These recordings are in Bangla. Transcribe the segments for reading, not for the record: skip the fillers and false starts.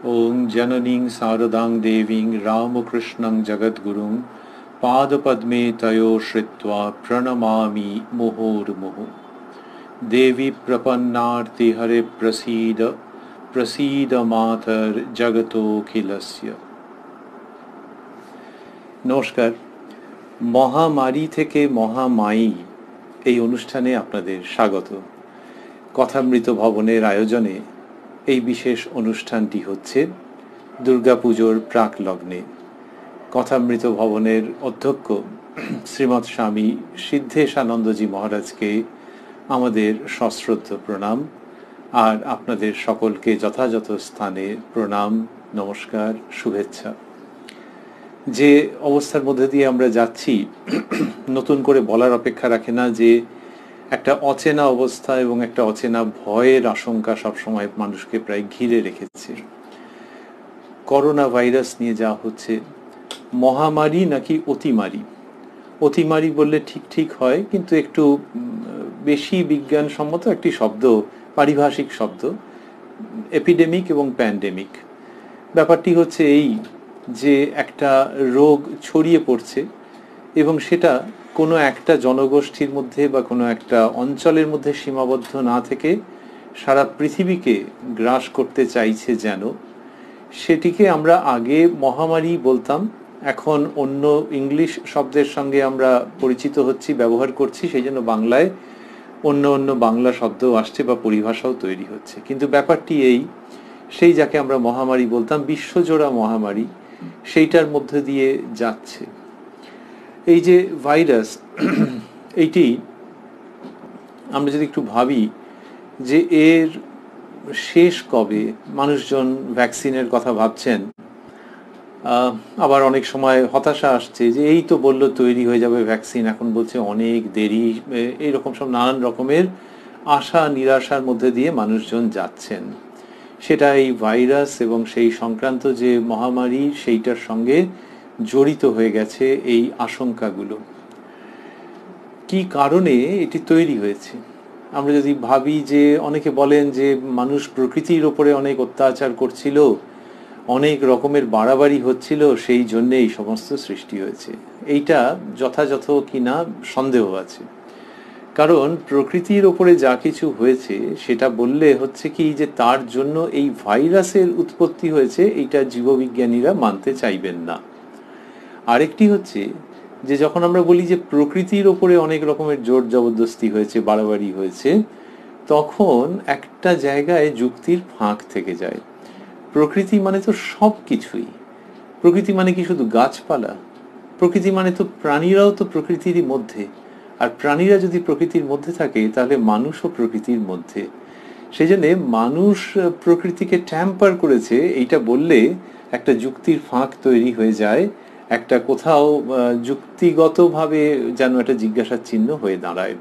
ओं जननीं शारदां देवीं रामकृष्णं जगद्गुरुं पादपद्मे तयो श्रित्वा प्रणमामि मुहुर्मुहुः। देवी प्रपन्नार्तिहरे प्रसीद प्रसीद मातर जगतोऽखिलस्य। নমস্কার। মহামারী থেকে মহামায়ী এই অনুষ্ঠানে আপনাদের স্বাগত। কথামৃত ভবনের আয়োজনে এই বিশেষ অনুষ্ঠানটি হচ্ছে দুর্গাপুজোর প্রাক লগ্নে। কথামৃত ভবনের অধ্যক্ষ শ্রীমৎ স্বামী সিদ্ধেশানন্দজি মহারাজকে আমাদের সশ্রদ্ধ প্রণাম, আর আপনাদের সকলকে যথাযথ স্থানে প্রণাম, নমস্কার, শুভেচ্ছা। যে অবস্থার মধ্যে দিয়ে আমরা যাচ্ছি নতুন করে বলার অপেক্ষা রাখে না যে একটা অচেনা অবস্থা এবং একটা অচেনা ভয়ের আশঙ্কা সবসময় মানুষকে প্রায় ঘিরে রেখেছে। করোনা ভাইরাস নিয়ে যা হচ্ছে, মহামারী নাকি অতিমারী? অতিমারী বললে ঠিক হয়, কিন্তু একটু বেশি বিজ্ঞানসম্মত একটি শব্দ, পারিভাষিক শব্দ, এপিডেমিক এবং প্যান্ডেমিক। ব্যাপারটি হচ্ছে এই যে একটা রোগ ছড়িয়ে পড়ছে এবং সেটা কোনো একটা জনগোষ্ঠীর মধ্যে বা কোনো একটা অঞ্চলের মধ্যে সীমাবদ্ধ না থেকে সারা পৃথিবীকে গ্রাস করতে চাইছে। যেন সেটিকে আমরা আগে মহামারী বলতাম, এখন অন্য ইংলিশ শব্দের সঙ্গে আমরা পরিচিত হচ্ছি, ব্যবহার করছি, সেই জন্য বাংলায় অন্য বাংলা শব্দও আসছে বা পরিভাষাও তৈরি হচ্ছে। কিন্তু ব্যাপারটি এই, সেই যাকে আমরা মহামারী বলতাম, বিশ্বজোড়া মহামারী, সেইটার মধ্যে দিয়ে যাচ্ছে। এই যে ভাইরাস, এইটি আমরা যদি একটু ভাবি যে এর শেষ কবে। মানুষজন ভ্যাকসিনের কথা ভাবছেন, আবার অনেক সময় হতাশা আসছে যে এই তো বললো তৈরি হয়ে যাবে ভ্যাকসিন, এখন বলছে অনেক দেরি। এইরকম সব নানান রকমের আশা নিরাশার মধ্যে দিয়ে মানুষজন যাচ্ছেন। সেটা এই ভাইরাস এবং সেই সংক্রান্ত যে মহামারী, সেইটার সঙ্গে জড়িত হয়ে গেছে এই আশঙ্কাগুলো। কি কারণে এটি তৈরি হয়েছে? আমরা যদি ভাবি যে অনেকে বলেন যে মানুষ প্রকৃতির ওপরে অনেক অত্যাচার করছিল, অনেক রকমের বাড়াবাড়ি হচ্ছিল, সেই জন্যে এই সমস্ত সৃষ্টি হয়েছে। এইটা যথাযথ কিনা সন্দেহ আছে। কারণ প্রকৃতির ওপরে যা কিছু হয়েছে সেটা বললে হচ্ছে কি যে তার জন্য এই ভাইরাসের উৎপত্তি হয়েছে, এইটা জীববিজ্ঞানীরা মানতে চাইবেন না। আরেকটি হচ্ছে যে যখন আমরা বলি যে প্রকৃতির ওপরে অনেক রকমের জোর জবরদস্তি হয়েছে, বাড়াবাড়ি হয়েছে, তখন একটা জায়গায় যুক্তির ফাঁক থেকে যায়। প্রকৃতি মানে তো সব কিছুই। প্রকৃতি মানে কি শুধু গাছপালা? প্রকৃতি মানে তো প্রাণীরাও তো প্রকৃতিরই মধ্যে, আর প্রাণীরা যদি প্রকৃতির মধ্যে থাকে তাহলে মানুষও প্রকৃতির মধ্যে। সেই জন্যে মানুষ প্রকৃতিকে ট্যাম্পার করেছে এইটা বললে একটা যুক্তির ফাঁক তৈরি হয়ে যায়, একটা কোথাও যুক্তিগতভাবে যেন একটা জিজ্ঞাসার চিহ্ন হয়ে দাঁড়ায়।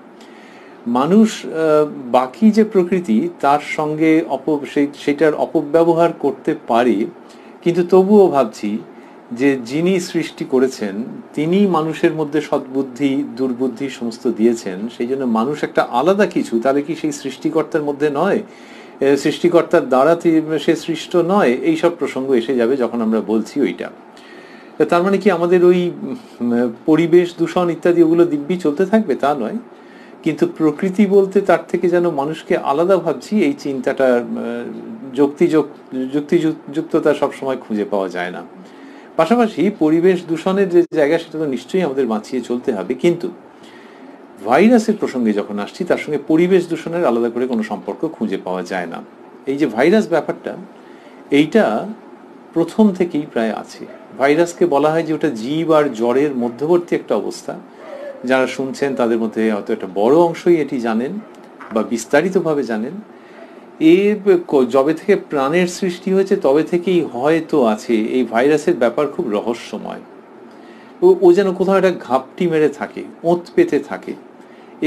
মানুষ বাকি যে প্রকৃতি তার সঙ্গে সেটার অপব্যবহার করতে পারে, কিন্তু তবুও ভাবছি যে যিনি সৃষ্টি করেছেন তিনি মানুষের মধ্যে সদ্বুদ্ধি দুর্বুদ্ধি সমস্ত দিয়েছেন, সেই জন্য মানুষ একটা আলাদা কিছু। তাহলে কি সেই সৃষ্টিকর্তার মধ্যে নয়? সৃষ্টিকর্তার দ্বারা সে সৃষ্ট নয়? এইসব প্রসঙ্গ এসে যাবে যখন আমরা বলছি ওইটা। তার মানে কি আমাদের ওই পরিবেশ দূষণ ইত্যাদি ওগুলো দিব্যি চলতে থাকবে? তা নয়, কিন্তু প্রকৃতি বলতে তার থেকে যেন মানুষকে আলাদা ভাবছি, এই চিন্তাটা যুক্তিযুক্ততা সবসময় খুঁজে পাওয়া যায় না। পাশাপাশি পরিবেশ দূষণের যে জায়গা, সেটা তো নিশ্চয়ই আমাদের বাঁচিয়ে চলতে হবে, কিন্তু ভাইরাসের প্রসঙ্গে যখন আসছি তার সঙ্গে পরিবেশ দূষণের আলাদা করে কোনো সম্পর্ক খুঁজে পাওয়া যায় না। এই যে ভাইরাস ব্যাপারটা, এইটা প্রথম থেকেই প্রায় আছে। ভাইরাসকে বলা হয় যে ওটা জীব আর জ্বরের মধ্যবর্তী একটা অবস্থা। যারা শুনছেন তাদের মধ্যে হয়তো একটা বড় অংশই এটি জানেন বা বিস্তারিতভাবে জানেন। যবে থেকে প্রাণের সৃষ্টি হয়েছে তবে থেকেই হয়তো আছে। এই ভাইরাসের ব্যাপার খুব রহস্যময়। ও যেন কোথাও একটা ঘাপটি মেরে থাকে, ওঁত পেতে থাকে,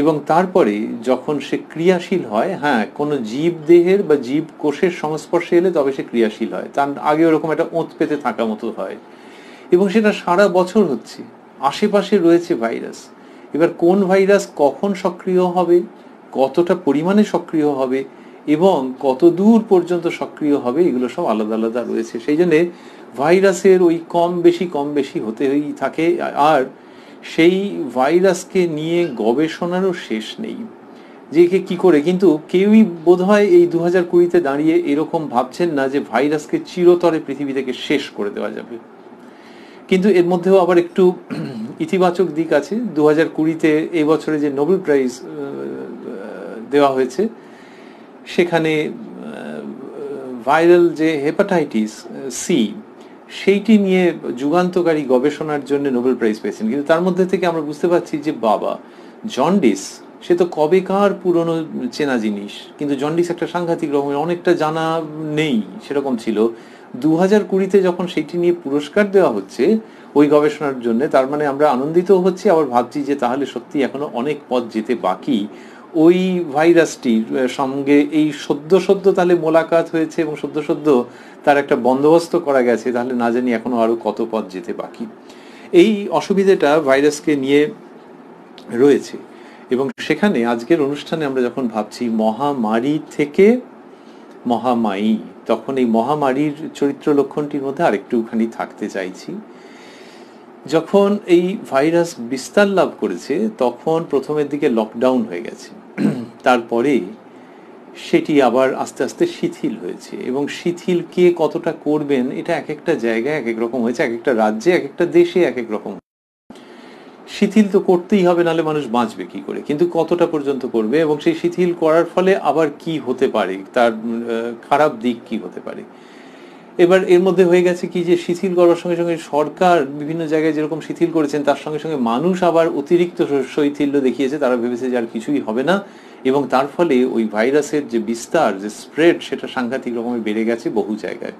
এবং তারপরে যখন সে ক্রিয়াশীল হয়, হ্যাঁ, কোনো জীব দেহের বা জীব কোষের সংস্পর্শে এলে তবে সে ক্রিয়াশীল হয়। তার আগে ওরকম একটা ওঁত পেতে থাকা মতো হয়, এবং সেটা সারা বছর হচ্ছে। আশেপাশে রয়েছে ভাইরাস। এবার কোন ভাইরাস কখন সক্রিয় হবে, কতটা পরিমাণে সক্রিয় হবে, এবং কত দূর পর্যন্ত সক্রিয় হবে এগুলো সব আলাদা আলাদা রয়েছে। সেই জন্যে ভাইরাসের ওই কম বেশি হতেই থাকে, আর সেই ভাইরাসকে নিয়ে গবেষণারও শেষ নেই যে কে কি করে। কিন্তু কেউই বোধহয় এই 2020-তে দাঁড়িয়ে এরকম ভাবছেন না যে ভাইরাসকে চিরতরে পৃথিবী থেকে শেষ করে দেওয়া যাবে। কিন্তু এর মধ্যেও আবার একটু ইতিবাচক দিক আছে। 2020-তে এই বছরে যে নোবেল প্রাইজ দেওয়া হয়েছে সেখানে ভাইরাল যে হেপাটাইটিস সি সেইটি নিয়ে যুগান্তকারী গবেষণার জন্য নোবেল প্রাইজ পেয়েছেন। কিন্তু তার মধ্যে থেকে আমরা বুঝতে পারছি যে বাবা, জন্ডিস সে তো কবেকার পুরনো চেনা জিনিস, কিন্তু জন্ডিস একটা সাংঘাতিক রকমের, অনেকটা জানা নেই সেরকম ছিল। 2020-তে যখন সেইটি নিয়ে পুরস্কার দেওয়া হচ্ছে ওই গবেষণার জন্য, তার মানে আমরা আনন্দিত হচ্ছি, আবার ভাবছি যে তাহলে সত্যি এখনো অনেক পথ যেতে বাকি। ওই ভাইরাসটির সঙ্গে এই সদ্য তাহলে মোলাকাত হয়েছে এবং সদ্য তার একটা বন্দোবস্ত করা গেছে, তাহলে না জানি এখনো আরো কত পথ যেতে বাকি। এই অসুবিধাটা ভাইরাসকে নিয়ে রয়েছে। এবং সেখানে আজকের অনুষ্ঠানে আমরা যখন ভাবছি মহামারী থেকে মহামায়ী, তখন এই মহামারীর চরিত্র লক্ষণটির মধ্যে আরেকটুখানি থাকতে চাইছি। যখন এই ভাইরাস বিস্তার লাভ করেছে তখন প্রথমের দিকে লকডাউন হয়ে গেছে, তারপরে সেটি আবার আস্তে আস্তে শিথিল হয়েছে। এবং শিথিল কে কতটা করবেন এটা এক একটা জায়গায় এক এক রকম হয়েছে, এক একটা রাজ্যে এক একটা দেশে এক এক রকম। শিথিল তো করতেই হবে, নাহলে মানুষ বাঁচবে কি করে, কিন্তু কতটা পর্যন্ত করবে এবং সেই শিথিল করার ফলে আবার কি হতে পারে, তার খারাপ দিক কি হতে পারে। এবার এর মধ্যে হয়ে গেছে কি যে শিথিল করার সঙ্গে সঙ্গে সরকার বিভিন্ন জায়গায় যেরকম শিথিল করেছেন তার সঙ্গে সঙ্গে মানুষ আবার অতিরিক্ত শৈথিল্য দেখিয়েছে, তারা ভেবেছে যে আর কিছুই হবে না, এবং তার ফলে ওই ভাইরাসের যে বিস্তার, যে স্প্রেড, সেটা সাংঘাতিক রকমের বেড়ে গেছে বহু জায়গায়।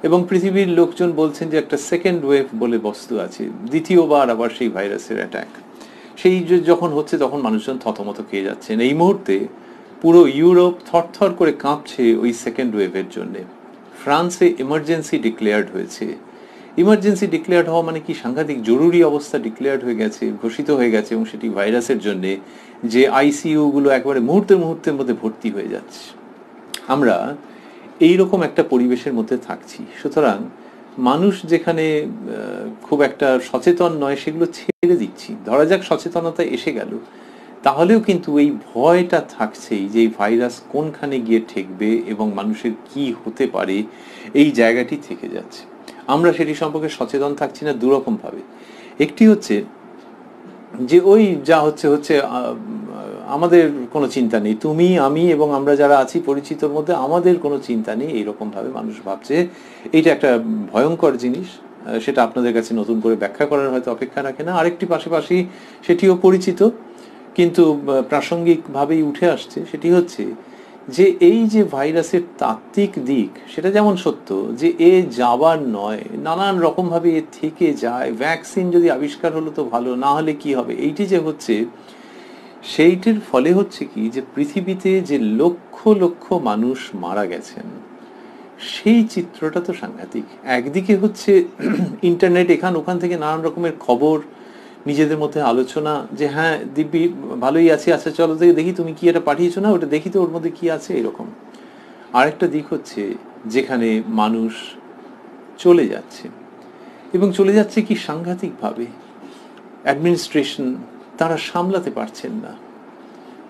এবং পৃথিবীর লোকজন বলছেন যে একটা সেকেন্ড ওয়েভ বলে বস্তু আছে, দ্বিতীয়বার আবার সেই ভাইরাসের অ্যাটাক। সেই যখন হচ্ছে তখন মানুষজন থতমত খেয়ে যাচ্ছেন। এই মুহূর্তে পুরো ইউরোপ থরথর করে কাঁপছে ওই সেকেন্ড ওয়েভের জন্যে। ফ্রান্সে এমার্জেন্সি ডিক্লেয়ার্ড হয়েছে। ইমার্জেন্সি ডিক্লেয়ার্ড হওয়া মানে কি, সাংঘাতিক জরুরি অবস্থা ডিক্লেয়ার্ড হয়ে গেছে, ঘোষিত হয়ে গেছে, এবং সেটি ভাইরাসের জন্যে, যে আইসিইউগুলো একবারে মুহূর্তের মধ্যে ভর্তি হয়ে যাচ্ছে। আমরা এইরকম একটা পরিবেশের মধ্যে থাকছি। সুতরাং মানুষ যেখানে খুব একটা সচেতন নয় সেগুলো ছেড়ে দিচ্ছি। ধরা যাক সচেতনতা এসে গেল, তাহলেও কিন্তু এই ভয়টা থাকছেই যে এই ভাইরাস কোনখানে গিয়ে ঠেকবে এবং মানুষের কি হতে পারে, এই জায়গাটি থেকে যাচ্ছে। আমরা সেটি সম্পর্কে সচেতন থাকছি না দুরকম ভাবে। একটি হচ্ছে যে ওই যা হচ্ছে আমাদের কোনো চিন্তা নেই, তুমি আমি এবং আমরা যারা আছি পরিচিতর মধ্যে আমাদের কোনো চিন্তা নেই, এইরকম ভাবে মানুষ ভাবছে। এইটা একটা ভয়ঙ্কর জিনিস, সেটা আপনাদের কাছে নতুন করে ব্যাখ্যা করার হয়তো অপেক্ষা রাখে না। আরেকটি পাশাপাশি সেটিও পরিচিত কিন্তু প্রাসঙ্গিকভাবেই উঠে আসছে, সেটি হচ্ছে যে এই যে ভাইরাসের তাত্ত্বিক দিক সেটা যেমন সত্য যে এ যাবার নয়, নানান রকমভাবে এ থেকে যায়, ভ্যাকসিন যদি আবিষ্কার হলো তো ভালো, না হলে কি হবে, এইটি যে হচ্ছে সেইটির ফলে হচ্ছে কি যে পৃথিবীতে যে লক্ষ লক্ষ মানুষ মারা গেছেন সেই চিত্রটা তো সাংঘাতিক। একদিকে হচ্ছে ইন্টারনেট, ওখান থেকে নানান রকমের খবর, নিজেদের মধ্যে আলোচনা যে হ্যাঁ দিব্যি ভালোই আছে, আচ্ছা চলো দেখি তুমি কি এটা পাঠিয়েছো না, ওটা দেখি তো ওর মধ্যে কি আছে, এরকম। আরেকটা দিক হচ্ছে যেখানে মানুষ চলে যাচ্ছে, এবং চলে যাচ্ছে কি সাংঘাতিকভাবে। অ্যাডমিনিস্ট্রেশন তারা সামলাতে পারছেন না।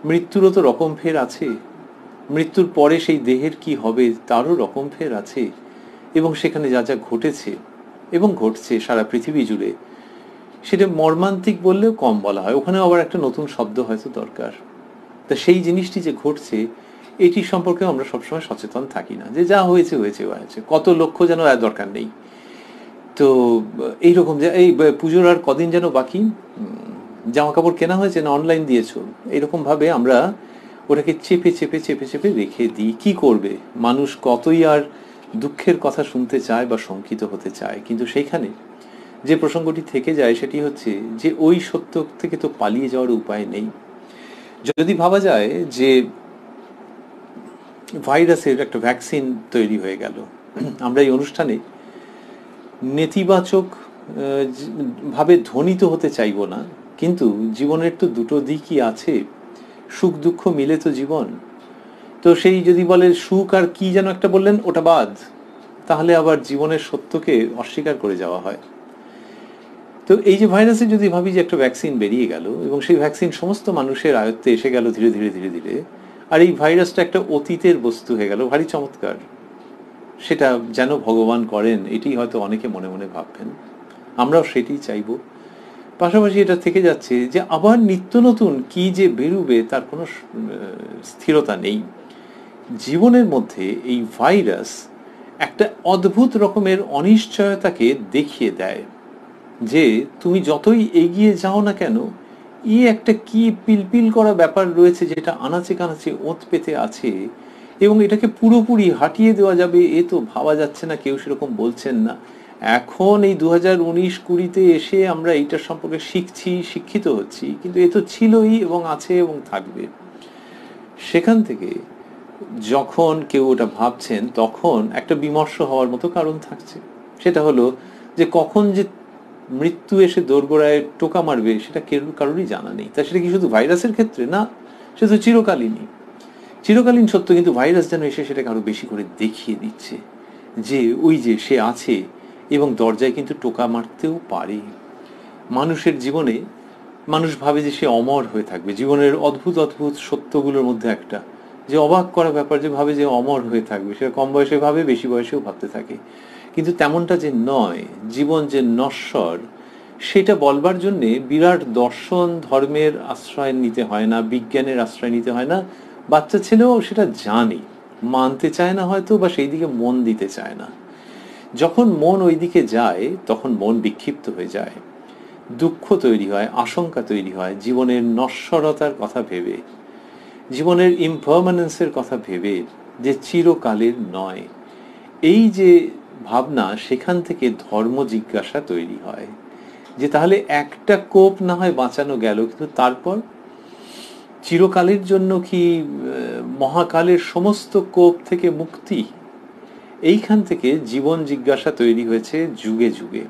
মৃত্যুরও তো রকম ফের আছে, মৃত্যুর পরে সেই দেহের কি হবে তারও রকম ফের আছে। এবং সেখানে যা যা ঘটেছে এবং ঘটছে সারা পৃথিবী জুড়ে, সেটা মর্মান্তিক বললেও কম বলা হয়, ওখানে আবার একটা নতুন শব্দ হয়তো দরকার। তা সেই জিনিসটি যে ঘটছে এটি সম্পর্কেও আমরা সবসময় সচেতন থাকি না, যে যা হয়েছে হয়েছে হয়েছে, কত লক্ষ যেন আর দরকার নেই। তো এইরকম যে এই পুজোর আর কদিন যেন বাকি, জামা কাপড় কেনা হয়েছে না অনলাইন দিয়েছো, এরকম ভাবে আমরা ওটাকে চেপে চেপে চেপে চেপে রেখে দিই। কি করবে মানুষ, কতই আর দুঃখের কথা শুনতে চায় বা শঙ্কিত হতে চায়। কিন্তু সেইখানে যে প্রসঙ্গটি থেকে যায় সেটি হচ্ছে যে ওই সত্য থেকে তো পালিয়ে যাওয়ার উপায় নেই। যদি ভাবা যায় যে ভাইরাসের একটা ভ্যাকসিন তৈরি হয়ে গেল, আমরা এই অনুষ্ঠানে নেতিবাচক ভাবে ধ্বনিত হতে চাইব না, কিন্তু জীবনের তো দুটো দিকই আছে, সুখ দুঃখ মিলে তো জীবন। তো তো সেই যদি বলে সুখ আর কি যেন একটা বললেন, ওটা বাদ, তাহলে আবার জীবনের সত্যকে অস্বীকার করে যাওয়া হয়। তো এই যে ভাইরাসের যদি ভাবি যে একটা ভ্যাকসিন বেরিয়ে গেল এবং সেই ভ্যাকসিন সমস্ত মানুষের আয়ত্তে এসে গেল ধীরে ধীরে ধীরে ধীরে, আর এই ভাইরাসটা একটা অতীতের বস্তু হয়ে গেল, ভারী চমৎকার, সেটা যেন ভগবান করেন এটি হয়তো অনেকে মনে মনে ভাববেন, আমরাও সেটি চাইব। পাশাপাশি এটা থেকে যাচ্ছে যে আবার নিত্য নতুন কি যে বেরুবে তার কোনো স্থিরতা নেই। জীবনের মধ্যে এই ভাইরাস একটা অদ্ভুত রকমের অনিশ্চয়তাকে দেখিয়ে দেয়, যে তুমি যতই এগিয়ে যাও না কেন, একটা কি পিলপিল করা ব্যাপার রয়েছে যেটা আনাচে কানাচে ওত পেতে আছে, এবং এটাকে পুরোপুরি হাটিয়ে দেওয়া যাবে এ তো ভাবা যাচ্ছে না, কেউ সেরকম বলছেন না। এখন এই 2019-20 এসে আমরা এইটার সম্পর্কে শিখছি, শিক্ষিত হচ্ছি, কিন্তু এ তো ছিলই এবং আছে এবং থাকবে। সেখান থেকে যখন কেউ ওটা ভাবছেন তখন একটা বিমর্ষ হওয়ার মতো কারণ থাকছে। সেটা হলো যে কখন যে মৃত্যু এসে দোরগোড়ায় টোকা মারবে সেটা কারোরই জানা নেই। তা সেটা কি শুধু ভাইরাসের ক্ষেত্রে না, সে তো চিরকালীনই, চিরকালীন সত্য। কিন্তু ভাইরাস যেন এসে সেটাকে আরো বেশি করে দেখিয়ে দিচ্ছে যে ওই যে সে আছে এবং দরজায় কিন্তু টোকা মারতেও পারে। মানুষের জীবনে মানুষ ভাবে যে সে অমর হয়ে থাকবে, জীবনের অদ্ভুত অদ্ভুত সত্যগুলোর মধ্যে একটা যে অবাক করা ব্যাপার, যে ভাবে যে অমর হয়ে থাকবে, সেটা কম বয়সে ভাবে, বেশি বয়সেও ভাবতে থাকে। কিন্তু তেমনটা যে নয়, জীবন যে নশ্বর সেটা বলবার জন্যে বিরাট দর্শন ধর্মের আশ্রয় নিতে হয় না, বিজ্ঞানের আশ্রয় নিতে হয় না। বাচ্চা ছেলেও সেটা জানে, মানতে চায় না হয়তো, বা সেই দিকে মন দিতে চায় না। যখন মন ওই দিকে যায় তখন মন বিক্ষিপ্ত হয়ে যায়, দুঃখ তৈরি হয়, আশঙ্কা তৈরি হয়, জীবনের নশ্বরতার কথা ভেবে, জীবনের ইমপারমানেন্সের কথা ভেবে, যে চিরকালের নয়, এই যে ভাবনা, সেখান থেকে ধর্ম জিজ্ঞাসা তৈরি হয় যে তাহলে একটা কোপ না হয় বাঁচানো গেল, কিন্তু তারপর চিরকালের জন্য কি মহাকালের সমস্ত কোপ থেকে মুক্তি? এইখান থেকে জীবন জিজ্ঞাসা তৈরি হয়েছে যুগে যুগে,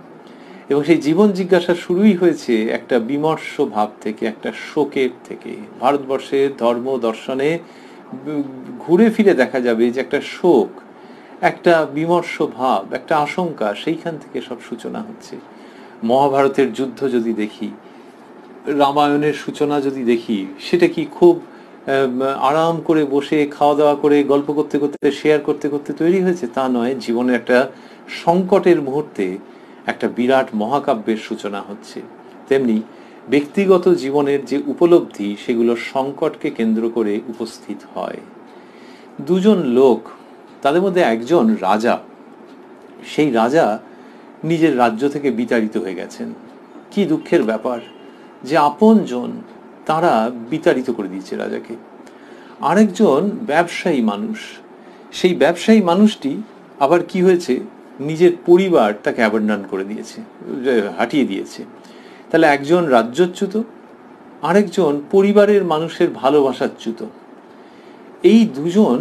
এবং সেই জীবন জিজ্ঞাসা শুরুই হয়েছে একটা বিমর্ষ ভাব থেকে, একটা শোকের থেকে। ভারতবর্ষের ধর্ম দর্শনে ঘুরে ফিরে দেখা যাবে যে একটা শোক, একটা বিমর্ষ ভাব, একটা আশঙ্কা, সেইখান থেকে সব সূচনা হচ্ছে। মহাভারতের যুদ্ধ যদি দেখি, রামায়ণের সূচনা যদি দেখি, সেটা কি খুব আরাম করে বসে খাওয়া দাওয়া করে গল্প করতে করতে শেয়ার করতে করতে তৈরি হয়েছে? তা নয়, জীবনের একটা সংকটের মুহূর্তে একটা বিরাট মহাকাব্যের সূচনা হচ্ছে। তেমনি ব্যক্তিগত জীবনের যে উপলব্ধি, সেগুলো সংকটকে কেন্দ্র করে উপস্থিত হয়। দুজন লোক, তাদের মধ্যে একজন রাজা, সেই রাজা নিজের রাজ্য থেকে বিতাড়িত হয়ে গেছেন। কি দুঃখের ব্যাপার যে আপনজন তারা বিতাড়িত করে দিয়েছে রাজাকে। আরেকজন ব্যবসায়ী মানুষ, সেই ব্যবসায়ী মানুষটি আবার কি হয়েছে, নিজের পরিবার তাকে অ্যাবান্ডন করে দিয়েছে, হাঁটিয়ে দিয়েছে। তাহলে একজন রাজ্যচ্যুত, আরেকজন পরিবারের মানুষের ভালোবাসাচ্যুত। এই দুজন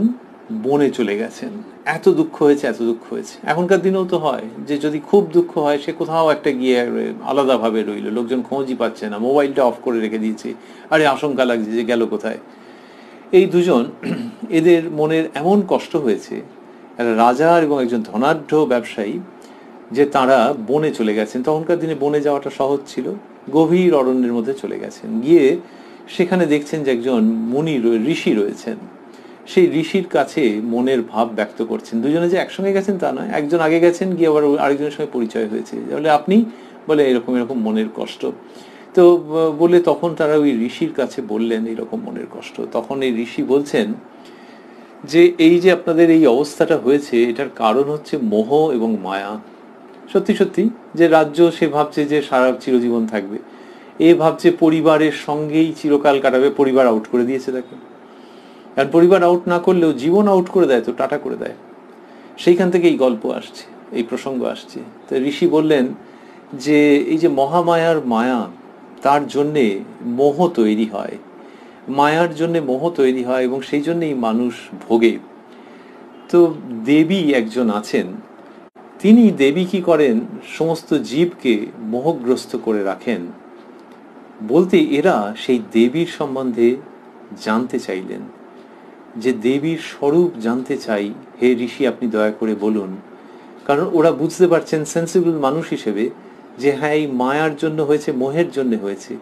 বনে চলে গেছেন। এত দুঃখ হয়েছে, এত দুঃখ হয়েছে। এখনকার দিনেও তো হয় যে যদি খুব দুঃখ হয়, সে কোথাও একটা গিয়ে আলাদাভাবে রইল, লোকজন খোঁজই পাচ্ছে না, মোবাইলটা অফ করে রেখে দিয়েছে, আরে আশঙ্কা লাগছে যে গেল কোথায়। এই দুজন, এদের মনের এমন কষ্ট হয়েছে, একটা রাজা এবং একজন ধনাঢ্য ব্যবসায়ী, যে তারা বনে চলে গেছেন। তখনকার দিনে বনে যাওয়াটা সহজ ছিল। গভীর অরণ্যের মধ্যে চলে গেছেন, গিয়ে সেখানে দেখছেন যে একজন মুনি ঋষি রয়েছেন। সেই ঋষির কাছে মনের ভাব ব্যক্ত করছেন। দুজনে যে একসঙ্গে গেছেন তা নয়, একজন আগে গেছেন, গিয়ে আবার আরেকজনের সঙ্গে পরিচয় হয়েছে। বলে আপনি, বলে এরকম এরকম মনের কষ্ট। তো বলে তখন তারা ওই ঋষির কাছে বললেন এরকম মনের কষ্ট। তখন এই ঋষি বলছেন যে এই যে আপনাদের এই অবস্থাটা হয়েছে, এটার কারণ হচ্ছে মোহ এবং মায়া। সত্যি সত্যি যে রাজ্য সে ভাবছে যে সারা চিরজীবন থাকবে, এ ভাবছে পরিবারের সঙ্গেই চিরকাল কাটাবে, পরিবার আউট করে দিয়েছে তাকে। আর পরিবার আউট না করলেও জীবন আউট করে দেয়, তো টাটা করে দেয়। সেইখান থেকে এই গল্প আসছে, এই প্রসঙ্গ আসছে। তো ঋষি বললেন যে এই যে মহামায়ার মায়া, তার জন্যে মোহ তৈরি হয়, মায়ার জন্যে মোহ তৈরি হয়, এবং সেই জন্যেই মানুষ ভোগে। তো দেবী একজন আছেন, তিনি দেবী কি করেন, সমস্ত জীবকে মোহগ্রস্ত করে রাখেন। বলতে এরা সেই দেবীর সম্বন্ধে জানতে চাইলেন যে দেবীর স্বরূপ জানতে চাই, হে ঋষি আপনি দয়া করে বলুন। কারণ ওরা বুঝতে পারছেন সেন্সিবল মানুষ হিসেবে যে হ্যাঁ এই মায়ার জন্য হয়েছে, মোহের জন্য হয়েছে।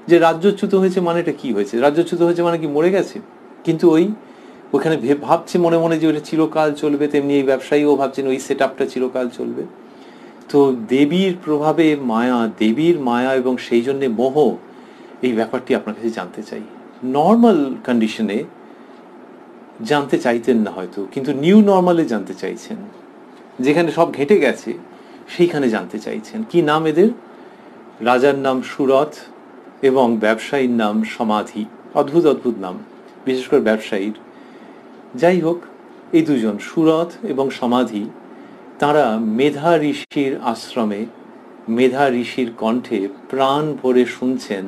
যে রাজ্যচ্যুত হয়েছে মানেটা কি হয়েছে? রাজ্যচ্যুত হয়েছে মানে কি মরে গেছে? কিন্তু ওখানে ভাবছে মনে মনে যে ওটা চিরকাল চলবে, তেমনি এই ব্যবসায়ীও ভাবছেন ওই সেট আপটা চিরকাল চলবে। তো দেবীর প্রভাবে মায়া, দেবীর মায়া এবং সেই জন্যে মোহ, এই ব্যাপারটি আপনার কাছে জানতে চাই। নর্মাল কন্ডিশনে জানতে চাইতেন না হয়তো, কিন্তু নিউ নর্মালে জানতে চাইছেন, যেখানে সব ঘেঁটে গেছে সেইখানে জানতে চাইছেন। কি নাম এদের? রাজার নাম সুরথ এবং ব্যবসায়ীর নাম সমাধি। অদ্ভুত অদ্ভুত নাম, বিশেষ করে ব্যবসায়ীর। যাই হোক, এই দুজন সুরথ এবং সমাধি, তারা মেধা ঋষির আশ্রমে, মেধা ঋষির কণ্ঠে প্রাণ ভরে শুনছেন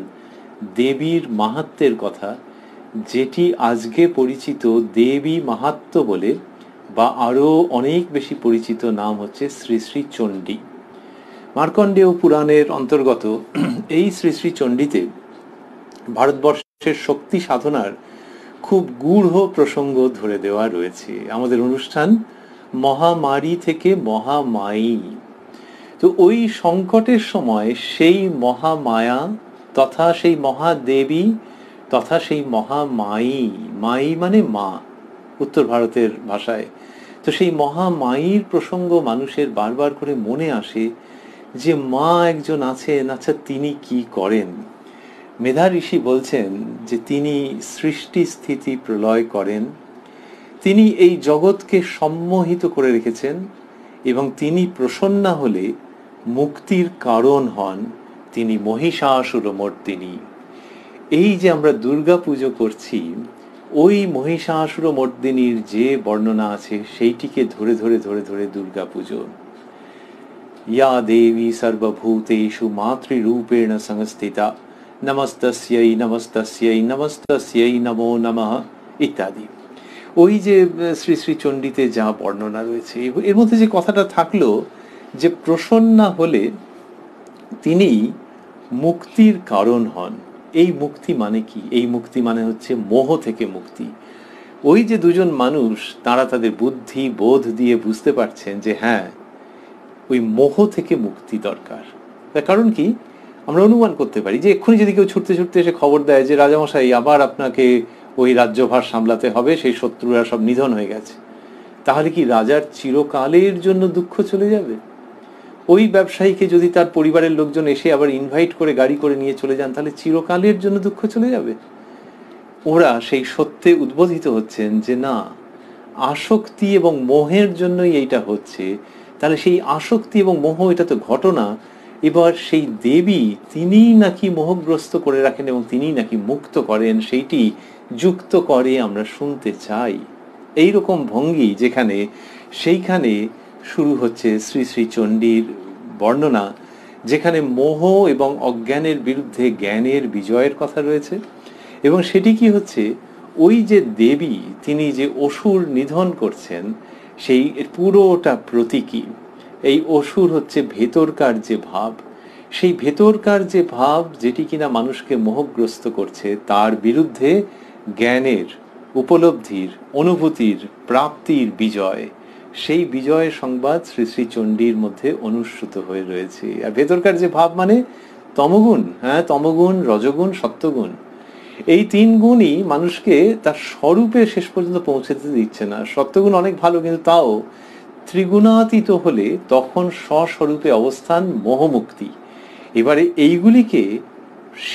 দেবীর মাহাত্ম্যের কথা, যেটি আজকে পরিচিত দেবী মাহাত্ম্য বলে, বা আরও অনেক বেশি পরিচিত নাম হচ্ছে শ্রী শ্রী চণ্ডী। মার্কণ্ডেয় পুরাণের অন্তর্গত এই শ্রী শ্রী চণ্ডীতে ভারতবর্ষের শক্তি সাধনার খুব গূঢ় প্রসঙ্গ ধরে দেওয়া রয়েছে। আমাদের অনুষ্ঠান মহামারী থেকে মহামায়ী। তো ওই সংকটের সময় সেই মহামায়া তথা সেই মহাদেবী তথা সেই মহামায়ী, মায়ী মানে মা উত্তর ভারতের ভাষায়, তো সেই মহামায়ীর প্রসঙ্গ মানুষের বারবার করে মনে আসে যে মা একজন আছেন, আচ্ছা তিনি কি করেন? মেধা ঋষি বলছেন যে তিনি সৃষ্টি স্থিতি প্রলয় করেন, তিনি এই জগৎকে সম্মোহিত করে রেখেছেন এবং তিনি প্রসন্না হলে মুক্তির কারণ হন, তিনি মহিষাসুরমর্দিনী। এই যে আমরা দুর্গা পুজো করছি, ওই মহিষাসুরমর্দিনীর যে বর্ণনা আছে সেইটিকে ধরে ধরে ধরে ধরে দুর্গা পুজো। ইয়া দেবী সর্বভূতেষু মাতৃরূপেণ সংস্থিতা নমস্তস্যৈ নমস্তস্যৈ নমস্তস্যৈ নমো নমঃ ইত্যাদি। ওই যে শ্রী শ্রী চণ্ডীতে যা বর্ণনা রয়েছে, এর মধ্যে যে কথাটা থাকলো যে প্রসন্না হলে তিনি মুক্তির কারণ হন। এই মুক্তি মানে কি? এই মুক্তি মানে হচ্ছে মোহ থেকে মুক্তি। ওই যে দুজন মানুষ, তারা তাদের বুদ্ধি বোধ দিয়ে বুঝতে পারছেন যে হ্যাঁ ওই মোহ থেকে মুক্তি দরকার। তার কারণ কি? আমরা অনুমান করতে পারি যে এক্ষুনি যদি কেউ ছুটতে ছুটতে এসে খবর দেয় যে রাজামশাই আবার আপনাকে ওই রাজ্যভার সামলাতে হবে, সেই শত্রুরা সব নিধন হয়ে গেছে, তাহলে কি রাজার চিরকালের জন্য দুঃখ চলে যাবে? ওই ব্যবসায়ীকে যদি তার পরিবারের লোকজন এসে আবার ইনভাইট করে গাড়ি করে নিয়ে চলে যান, তাহলে চিরকালের জন্য দুঃখ চলে যাবে? ওরা সেই সত্যে উদ্বোধিত হচ্ছেন যে না, আসক্তি এবং মোহের জন্যই এইটা হচ্ছে। তাহলে সেই আসক্তি এবং মোহ, এটা তো ঘটনা। এবার সেই দেবী তিনিই নাকি মোহগ্রস্ত করে রাখেন এবং তিনিই নাকি মুক্ত করেন, সেইটি যুক্ত করে আমরা শুনতে চাই। এইরকম ভঙ্গি যেখানে, সেইখানে শুরু হচ্ছে শ্রী শ্রী চণ্ডীর বর্ণনা, যেখানে মোহ এবং অজ্ঞানের বিরুদ্ধে জ্ঞানের বিজয়ের কথা রয়েছে। এবং সেটি কি হচ্ছে? ওই যে দেবী, তিনি যে অসুর নিধন করছেন, সেই পুরোটা প্রতীকী। এই অসুর হচ্ছে ভেতরকার যে ভাব, সেই ভেতরকার যে ভাব যেটি কিনা মানুষকে মোহগ্রস্ত করছে, তার বিরুদ্ধে জ্ঞানের, উপলব্ধির, অনুভূতির, প্রাপ্তির বিজয়, সেই বিজয়ের সংবাদ শ্রী শ্রী চণ্ডীর মধ্যে অনুসৃত হয়ে রয়েছে। আর ভেতরকার যে ভাব মানে তমগুণ, হ্যাঁ তমগুণ, রজগুণ, সত্যগুণ, এই তিন গুণই মানুষকে তার স্বরূপে শেষ পর্যন্ত পৌঁছাতে দিচ্ছে না। সত্যগুণ অনেক ভালো, কিন্তু তাও ত্রিগুণাতীত হলে তখন স্বস্বরূপে অবস্থান মোহমুক্তি। এবারে এইগুলিকে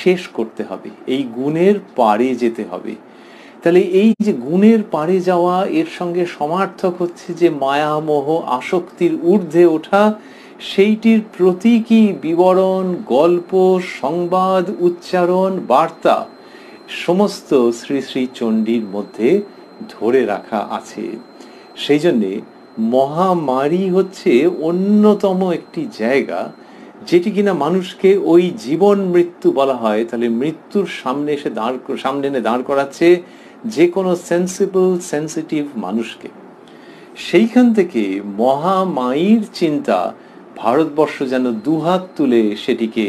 শেষ করতে হবে, এই গুণের পারে যেতে হবে। তাহলে এই যে গুণের পারে যাওয়া, এর সঙ্গে সমার্থক হচ্ছে যে মায়া মোহ আসক্তির ঊর্ধ্বে ওঠা, সেইটির প্রতীকী বিবরণ, গল্প, সংবাদ, উচ্চারণ, বার্তা সমস্ত শ্রী শ্রী চণ্ডীর মধ্যে ধরে রাখা আছে। সেই জন্যে মহামারী হচ্ছে অন্যতম একটি জায়গা যেটি কিনা মানুষকে ওই জীবন মৃত্যু বলা হয়। তাহলে মৃত্যুর সামনে এসে সামনে এনে দাঁড় করাচ্ছে যে কোনো সেন্সিটিভ মানুষকে। সেইখান থেকে মহামায়ীর চিন্তা ভারতবর্ষ যেন দুহাত তুলে সেটিকে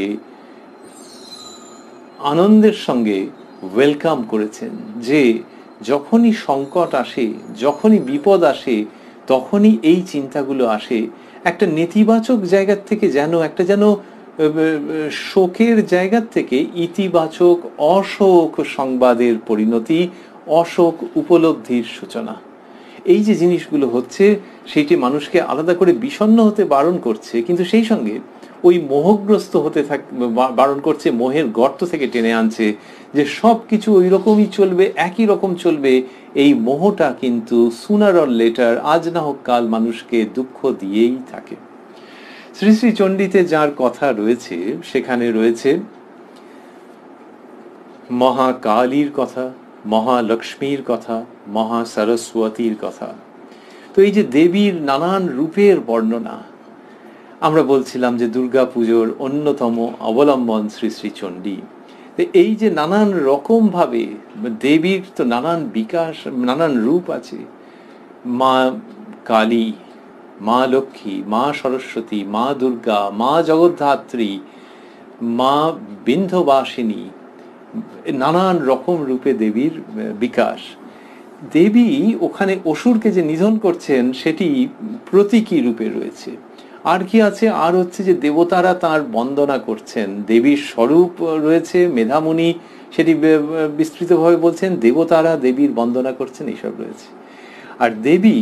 আনন্দের সঙ্গে ওয়েলকাম করেছেন, যে যখনই সংকট আসে, যখনই বিপদ আসে, তখনই এই চিন্তাগুলো আসে একটা নেতিবাচক জায়গার থেকে, যেন শোকের জায়গার থেকে ইতিবাচক অশোক সংবাদের পরিণতি, অশোক উপলব্ধির সূচনা। এই যে জিনিসগুলো হচ্ছে সেটি মানুষকে আলাদা করে বিষণ্ণ হতে বারণ করছে, কিন্তু সেই সঙ্গে ওই মোহগ্রস্ত হতে বারণ করছে, মোহের গর্ত থেকে টেনে আনছে যে সব কিছু ওই রকমই চলবে, একই রকম চলবে। এই মোহটা কিন্তু সুনার অর লেটার, আজ না হোক কাল, মানুষকে দুঃখ দিয়েই থাকে। শ্রী শ্রী চণ্ডীতে যার কথা রয়েছে সেখানে রয়েছে মহাকালীর কথা, মহালক্ষ্মীর কথা, মহা সরস্বতীর কথা। তো এই যে দেবীর নানান রূপের বর্ণনা, আমরা বলছিলাম যে দুর্গা পুজোর অন্যতম অবলম্বন শ্রী শ্রী চণ্ডী। এই যে নানান রকম ভাবে দেবীর তো নানান বিকাশ, নানান রূপ আছে। মা কালী, মা লক্ষ্মী, মা সরস্বতী, মা দুর্গা, মা জগদ্ধাত্রী, মা বিন্ধ্যবাসিনী, নানান রকম রূপে দেবীর বিকাশ। দেবী ওখানে অসুরকে যে নিধন করছেন সেটি প্রতীকী রূপে রয়েছে। আর কি আছে? আর হচ্ছে যে দেবতারা তার বন্দনা করছেন, দেবীর স্বরূপ রয়েছে। মেধামুনি সেটি বিস্তৃতভাবে বলছেন, দেবতারা দেবীর বন্দনা করছেন, এইসব রয়েছে। আর দেবী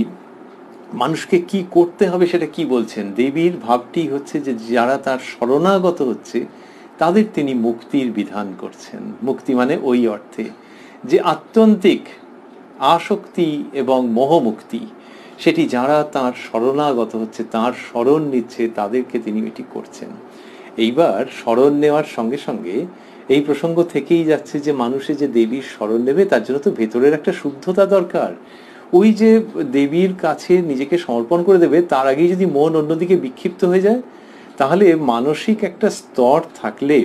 মানুষকে কি করতে হবে সেটা কি বলছেন? দেবীর ভাবটি হচ্ছে যে যারা তার শরণাগত হচ্ছে তাদের তিনি মুক্তির বিধান করছেন। মুক্তি মানে ওই অর্থে যে আত্যন্তিক আসক্তি এবং মোহমুক্তি, সেটি যারা তার শরণাগত হচ্ছে, তার শরণ নিচ্ছে, তাদেরকে তিনি এটি করছেন। এইবার শরণ নেওয়ার সঙ্গে সঙ্গে এই প্রসঙ্গ থেকেই যাচ্ছে যে মানুষে যে দেবীর শরণ নেবে তার জন্য তো ভেতরের একটা শুদ্ধতা দরকার। ওই যে দেবীর কাছে নিজেকে সমর্পণ করে দেবে, তার আগেই যদি মন অন্যদিকে বিক্ষিপ্ত হয়ে যায়, তাহলে মানসিক একটা স্তর থাকলে,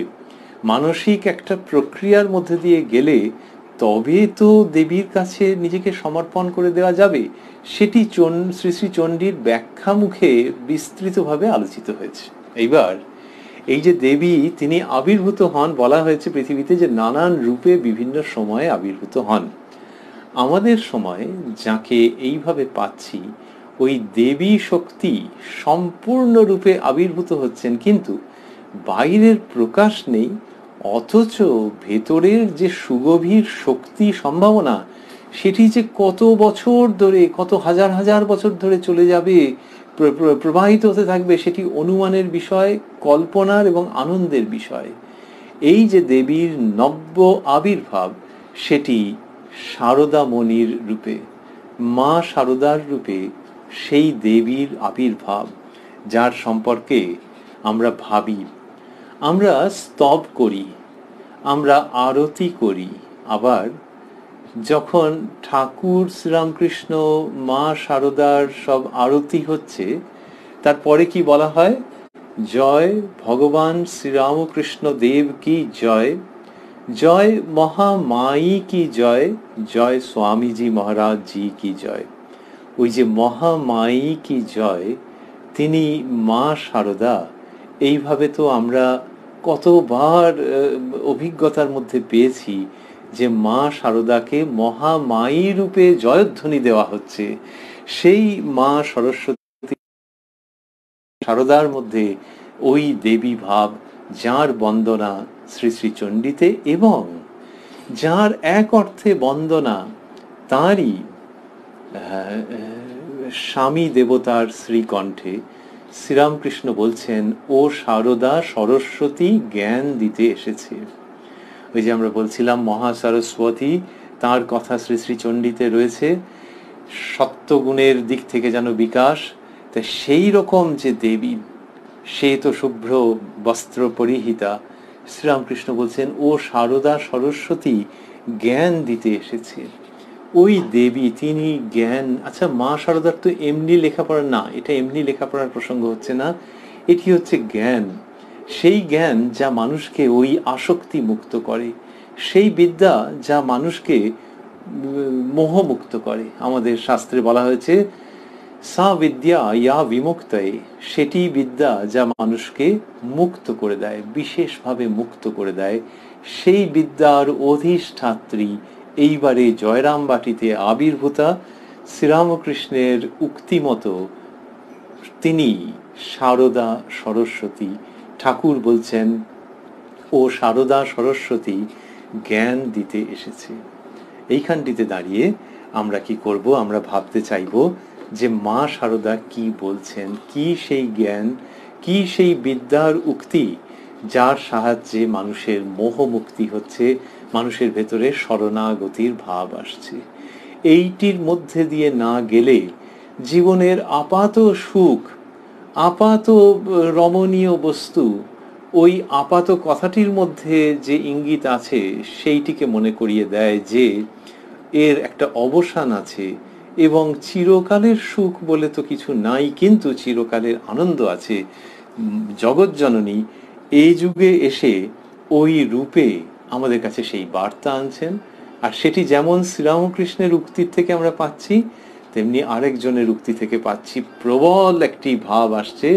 মানসিক একটা প্রক্রিয়ার মধ্যে দিয়ে গেলে তবে তো দেবীর কাছে নিজেকে সমর্পণ করে দেওয়া যাবে। সেটি শ্রী শ্রী চণ্ডীর ব্যাখ্যা মুখে বিস্তৃতভাবে আলোচিত হয়েছে। এইবার এই যে দেবী তিনি আবির্ভূত হন, বলা হয়েছে পৃথিবীতে যে নানান রূপে বিভিন্ন সময়ে আবির্ভূত হন। আমাদের সময় যাকে এইভাবে পাচ্ছি, ওই দেবী শক্তি সম্পূর্ণরূপে আবির্ভূত হচ্ছেন, কিন্তু বাইরের প্রকাশ নেই। অথচ ভেতরের যে সুগভীর শক্তি সম্ভাবনা, সেটি যে কত বছর ধরে, কত হাজার হাজার বছর ধরে চলে যাবে, প্রবাহিত হতে থাকবে, সেটি অনুমানের বিষয়, কল্পনার এবং আনন্দের বিষয়। এই যে দেবীর নব্য আবির্ভাব, সেটি শারদা মণির রূপে, মা শারদার রূপে সেই দেবীর আবির্ভাব, যার সম্পর্কে আমরা ভাবি, আমরা স্তব করি, আমরা আরতি করি। আবার যখন ঠাকুর শ্রীরামকৃষ্ণ, মা শারদার সব আরতি হচ্ছে, তারপরে কি বলা হয়? জয় ভগবান শ্রীরামকৃষ্ণ দেব কি জয়, জয় মহামায়ী কি জয়, জয় স্বামীজি মহারাজ জি কি জয়। ওই যে মহামায়ী কি জয়, তিনি মা শারদা। এইভাবে তো আমরা কতবার অভিজ্ঞতার মধ্যে পেয়েছি যে মা শারদাকে মহামায়ী রূপে জয়ধ্বনি দেওয়া হচ্ছে। সেই মা সরস্বতী শারদার মধ্যে ওই দেবী ভাব, যার বন্দনা শ্রী শ্রী চণ্ডীতে, এবং যার এক অর্থে বন্দনা তাঁরই স্বামী দেবতার শ্রীকণ্ঠে। শ্রীরামকৃষ্ণ বলছেন, ও শারদা সরস্বতী জ্ঞান দিতে এসেছে। ওই যে আমরা বলছিলাম মহা সরস্বতী, তার কথা শ্রী শ্রী চণ্ডীতে রয়েছে, সত্যগুণের দিক থেকে যেন বিকাশ। তা সেই রকম যে দেবী, সে তো শুভ্র বস্ত্র পরিহিতা। শ্রীরামকৃষ্ণ বলছেন, ও শারদা সরস্বতী জ্ঞান দিতে এসেছে। ওই দেবী তিনি জ্ঞান। আচ্ছা, মা শারদার তো এমনি লেখাপড়া না, এটা এমনি লেখাপড়ার প্রসঙ্গ হচ্ছে না, এটি হচ্ছে জ্ঞান। সেই জ্ঞান যা মানুষকে ওই আসক্তি মুক্ত করে, সেই বিদ্যা যা মানুষকে মোহমুক্ত করে। আমাদের শাস্ত্রে বলা হয়েছে সা বিদ্যা ইয়া বিমুক্তয়ে, সেটি বিদ্যা যা মানুষকে মুক্ত করে দেয়, বিশেষভাবে মুক্ত করে দেয়। সেই বিদ্যার অধিষ্ঠাত্রী এইবারে জয়রাম বাটিতে আবির্ভূতা শ্রীরামকৃষ্ণের উক্তি মতো তিনি সারদা সরস্বতী। ঠাকুর বলছেন ও সারদা সরস্বতী জ্ঞান দিতে এসেছে। এইখানটিতে দাঁড়িয়ে আমরা কি করব? আমরা ভাবতে চাইব যে মা সারদা কি বলছেন, কি সেই জ্ঞান, কি সেই বিদ্যার উক্তি যার সাহায্যে মানুষের মোহমুক্তি হচ্ছে, মানুষের ভেতরে শরণাগতির ভাব আসছে। এইটির মধ্যে দিয়ে না গেলে জীবনের আপাত সুখ, আপাত রমণীয় বস্তু, ওই আপাত কথাটির মধ্যে যে ইঙ্গিত আছে সেইটিকে মনে করিয়ে দেয় যে এর একটা অবসান আছে এবং চিরকালের সুখ বলে তো কিছু নাই, কিন্তু চিরকালের আনন্দ আছে। জগৎজননী এই যুগে এসে ওই রূপে আমাদের কাছে সেই বার্তা আনছেন। আর সেটি যেমন শ্রীরামকৃষ্ণের উক্তির থেকে আমরা পাচ্ছি, তেমনি আরেকজনের উক্তি থেকে পাচ্ছি। প্রবল একটি ভাব আসছে।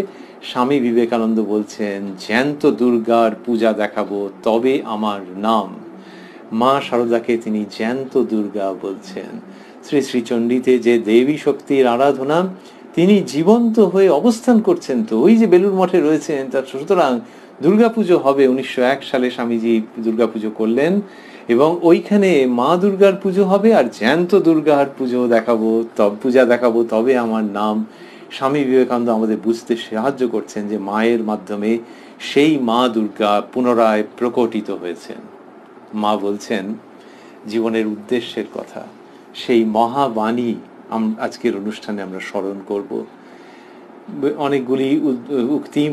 স্বামী বিবেকানন্দ বলছেন, জ্যান্ত দুর্গার পূজা দেখাবো তবে আমার নাম। মা শারদাকে তিনি জ্যান্ত দুর্গা বলছেন। শ্রী শ্রী চণ্ডীতে যে দেবী শক্তির আরাধনা, তিনি জীবন্ত হয়ে অবস্থান করছেন। তো ওই যে বেলুড় মঠে রয়েছেন, তার সুতরাং দুর্গাপুজো হবে। 1901 সালে স্বামীজি দুর্গাপুজো করলেন এবং ওইখানে মা দুর্গার পুজো হবে আর জ্যান্ত দুর্গার পূজা দেখাবো তবে আমার নাম। স্বামী বিবেকানন্দ আমাদের বুঝতে সাহায্য করছেন যে মায়ের মাধ্যমে সেই মা দুর্গা পুনরায় প্রকটিত হয়েছেন। মা বলছেন জীবনের উদ্দেশ্যের কথা, সেই মহাবাণী আজকের অনুষ্ঠানে আমরা স্মরণ করব। অনেকগুলি উক্তি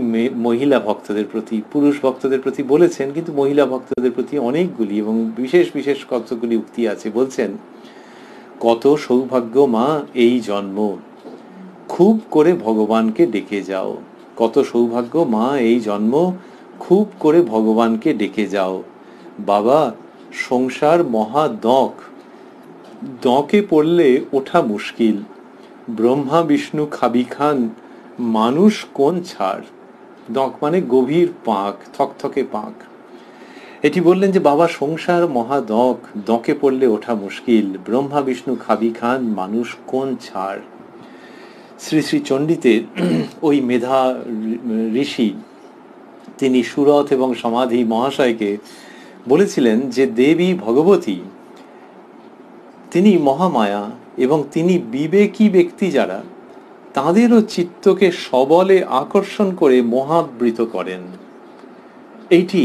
মহিলা ভক্তদের প্রতি, পুরুষ ভক্তদের প্রতি বলেছেন, কিন্তু মহিলা ভক্তদের প্রতি অনেকগুলি এবং বিশেষ বিশেষ কতগুলি উক্তি আছে। বলছেন, কত সৌভাগ্য মা এই জন্ম, খুব করে ভগবানকে ডেকে যাও। কত সৌভাগ্য মা এই জন্ম, খুব করে ভগবানকে ডেকে যাও। বাবা, সংসার মহা দঁক, দঁকে পড়লে ওঠা মুশকিল। ব্রহ্মা বিষ্ণু খাবি খান, মানুষ কোন ছাড়। দঁক মানে গভীর পাঁক, থকথকে পাঁক। এটি বললেন যে বাবা, সংসার মহা দঁক, দঁকে পড়লে ওঠা মুশকিল। ব্রহ্মা বিষ্ণু খাবি খান, মানুষ কোন ছাড়। শ্রী শ্রী চণ্ডীতে ওই মেধা ঋষি তিনি সুরথ এবং সমাধি মহাশয়কে বলেছিলেন যে দেবী ভগবতী তিনি মহামায়া এবং তিনি বিবেকী ব্যক্তি যারা, তাঁদেরও চিত্তকে সবলে আকর্ষণ করে মহাবৃত করেন। এইটি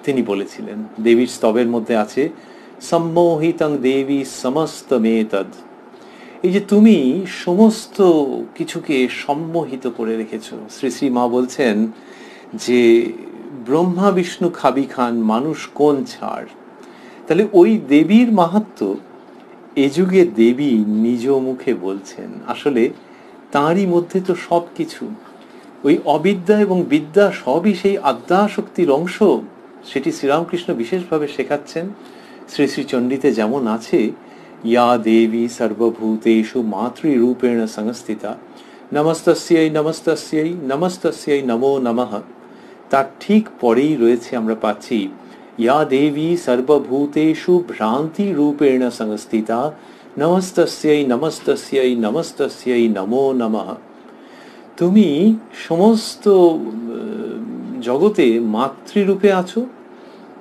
তিনি বলেছিলেন। দেবীর স্তবের মধ্যে আছে, সম্মোহিতং দেবী সমস্ত মেতদ। এই যে তুমি সমস্ত কিছুকে সম্মোহিত করে রেখেছ। শ্রী শ্রী মা বলছেন যে ব্রহ্মা বিষ্ণু খাবি খান, মানুষ কোন ছাড়। তাহলে ওই দেবীর মাহাত্ম্য এ যুগে দেবী নিজ মুখে বলছেন। আসলে তাঁরই মধ্যে তো সব কিছু, ওই অবিদ্যা এবং বিদ্যা সবই সেই আদ্যাশক্তির অংশ। সেটি শ্রীরামকৃষ্ণ বিশেষভাবে শেখাচ্ছেন। শ্রী শ্রী চণ্ডীতে যেমন আছে, ইয়া দেবী সর্বভূতেষু মাতৃরূপেণ সংস্থিতা, নমস্তস্যৈ নমস্তস্যৈ নমস্তস্যৈ নমো নমঃ। তার ঠিক পরেই রয়েছে, আমরা পাচ্ছি, ইয়া দেবী সর্বভূতেষু ভ্রান্তি রূপেণ সংস্থিতা, নমস্তস্যৈ নমস্তস্যৈ নমস্তস্যৈ নমো নমঃ। তুমি সমস্ত জগতে মাতৃরূপে আছো,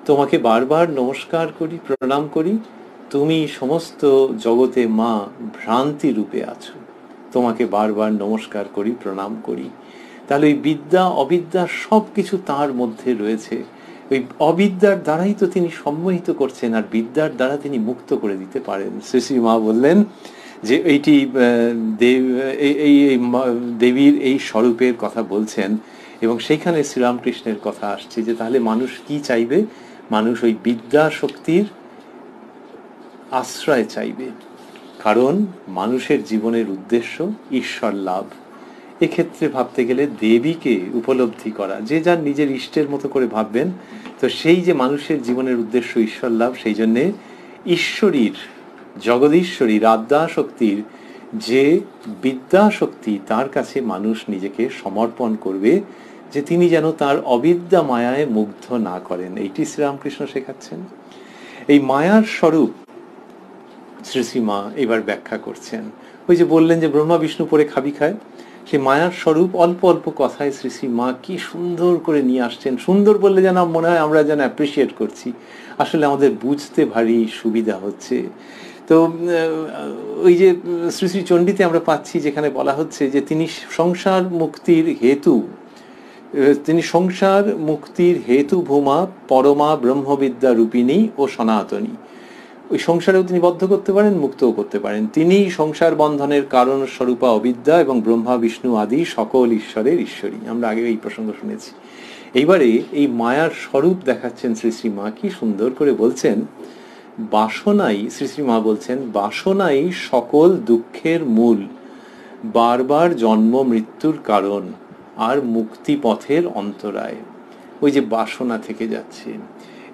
তোমাকে বারবার নমস্কার করি, প্রণাম করি। তুমি সমস্ত জগতে মা ভ্রান্তি রূপে আছো, তোমাকে বারবার নমস্কার করি, প্রণাম করি। তাহলে ওই বিদ্যা অবিদ্যা সব কিছু তার মধ্যে রয়েছে। ওই অবিদ্যার দ্বারাই তো তিনি সম্মোহিত করছেন, আর বিদ্যার দ্বারা তিনি মুক্ত করে দিতে পারেন। শ্রী শ্রী মা বললেন যে এইটি দেবীর এই স্বরূপের কথা বলছেন এবং সেইখানে শ্রীরামকৃষ্ণের কথা আসছে যে তাহলে মানুষ কি চাইবে? মানুষ ওই বিদ্যা শক্তির আশ্রয় চাইবে, কারণ মানুষের জীবনের উদ্দেশ্য ঈশ্বর লাভ। এক্ষেত্রে ভাবতে গেলে দেবীকে উপলব্ধি করা, যে যার নিজের ইষ্টের মতো করে ভাববেন। তো সেই যে মানুষের জীবনের উদ্দেশ্য ঈশ্বর লাভ, সেই জন্যে ঈশ্বরীর, জগদীশ্বরীর আদ্যাশক্তির যে বিদ্যাশক্তি, তার কাছে মানুষ নিজেকে সমর্পণ করবে, যে তিনি যেন তার অবিদ্যা মায়ায় মুগ্ধ না করেন। এইটি শ্রীরামকৃষ্ণ শেখাচ্ছেন। এই মায়ার স্বরূপ শ্রী শ্রী মা এবার ব্যাখ্যা করছেন। ওই যে বললেন যে ব্রহ্মা বিষ্ণু পরে খাবি খায়, সেই মায়ার স্বরূপ অল্প অল্প কথায় শ্রী শ্রী মা কি সুন্দর করে নিয়ে আসছেন। সুন্দর বললে যেন মনে হয় আমরা যেন অ্যাপ্রিসিয়েট করছি, আসলে আমাদের বুঝতে ভারী সুবিধা হচ্ছে। তো ওই যে শ্রী শ্রী চণ্ডীতে আমরা পাচ্ছি যেখানে বলা হচ্ছে যে তিনি সংসার মুক্তির হেতু, তিনি সংসার মুক্তির হেতু ভূমা পরমা ব্রহ্মবিদ্যা রূপিণী ও সনাতনী। ওই সংসারেও তিনি বদ্ধ করতে পারেন, মুক্তও করতে পারেন। তিনি সংসার বন্ধনের কারণ স্বরূপা অবিদ্যা এবং ব্রহ্মা বিষ্ণু আদি সকল ঈশ্বরের ঈশ্বরী। আমরা আগে এই প্রসঙ্গ শুনেছি। এইবারে এই মায়ার স্বরূপ দেখাচ্ছেন শ্রী শ্রী মা, কি সুন্দর করে বলছেন, বাসনাই, শ্রী শ্রী মা বলছেন, বাসনাই সকল দুঃখের মূল, বারবার জন্ম মৃত্যুর কারণ আর মুক্তি পথের অন্তরায়। ওই যে বাসনা থেকে যাচ্ছে,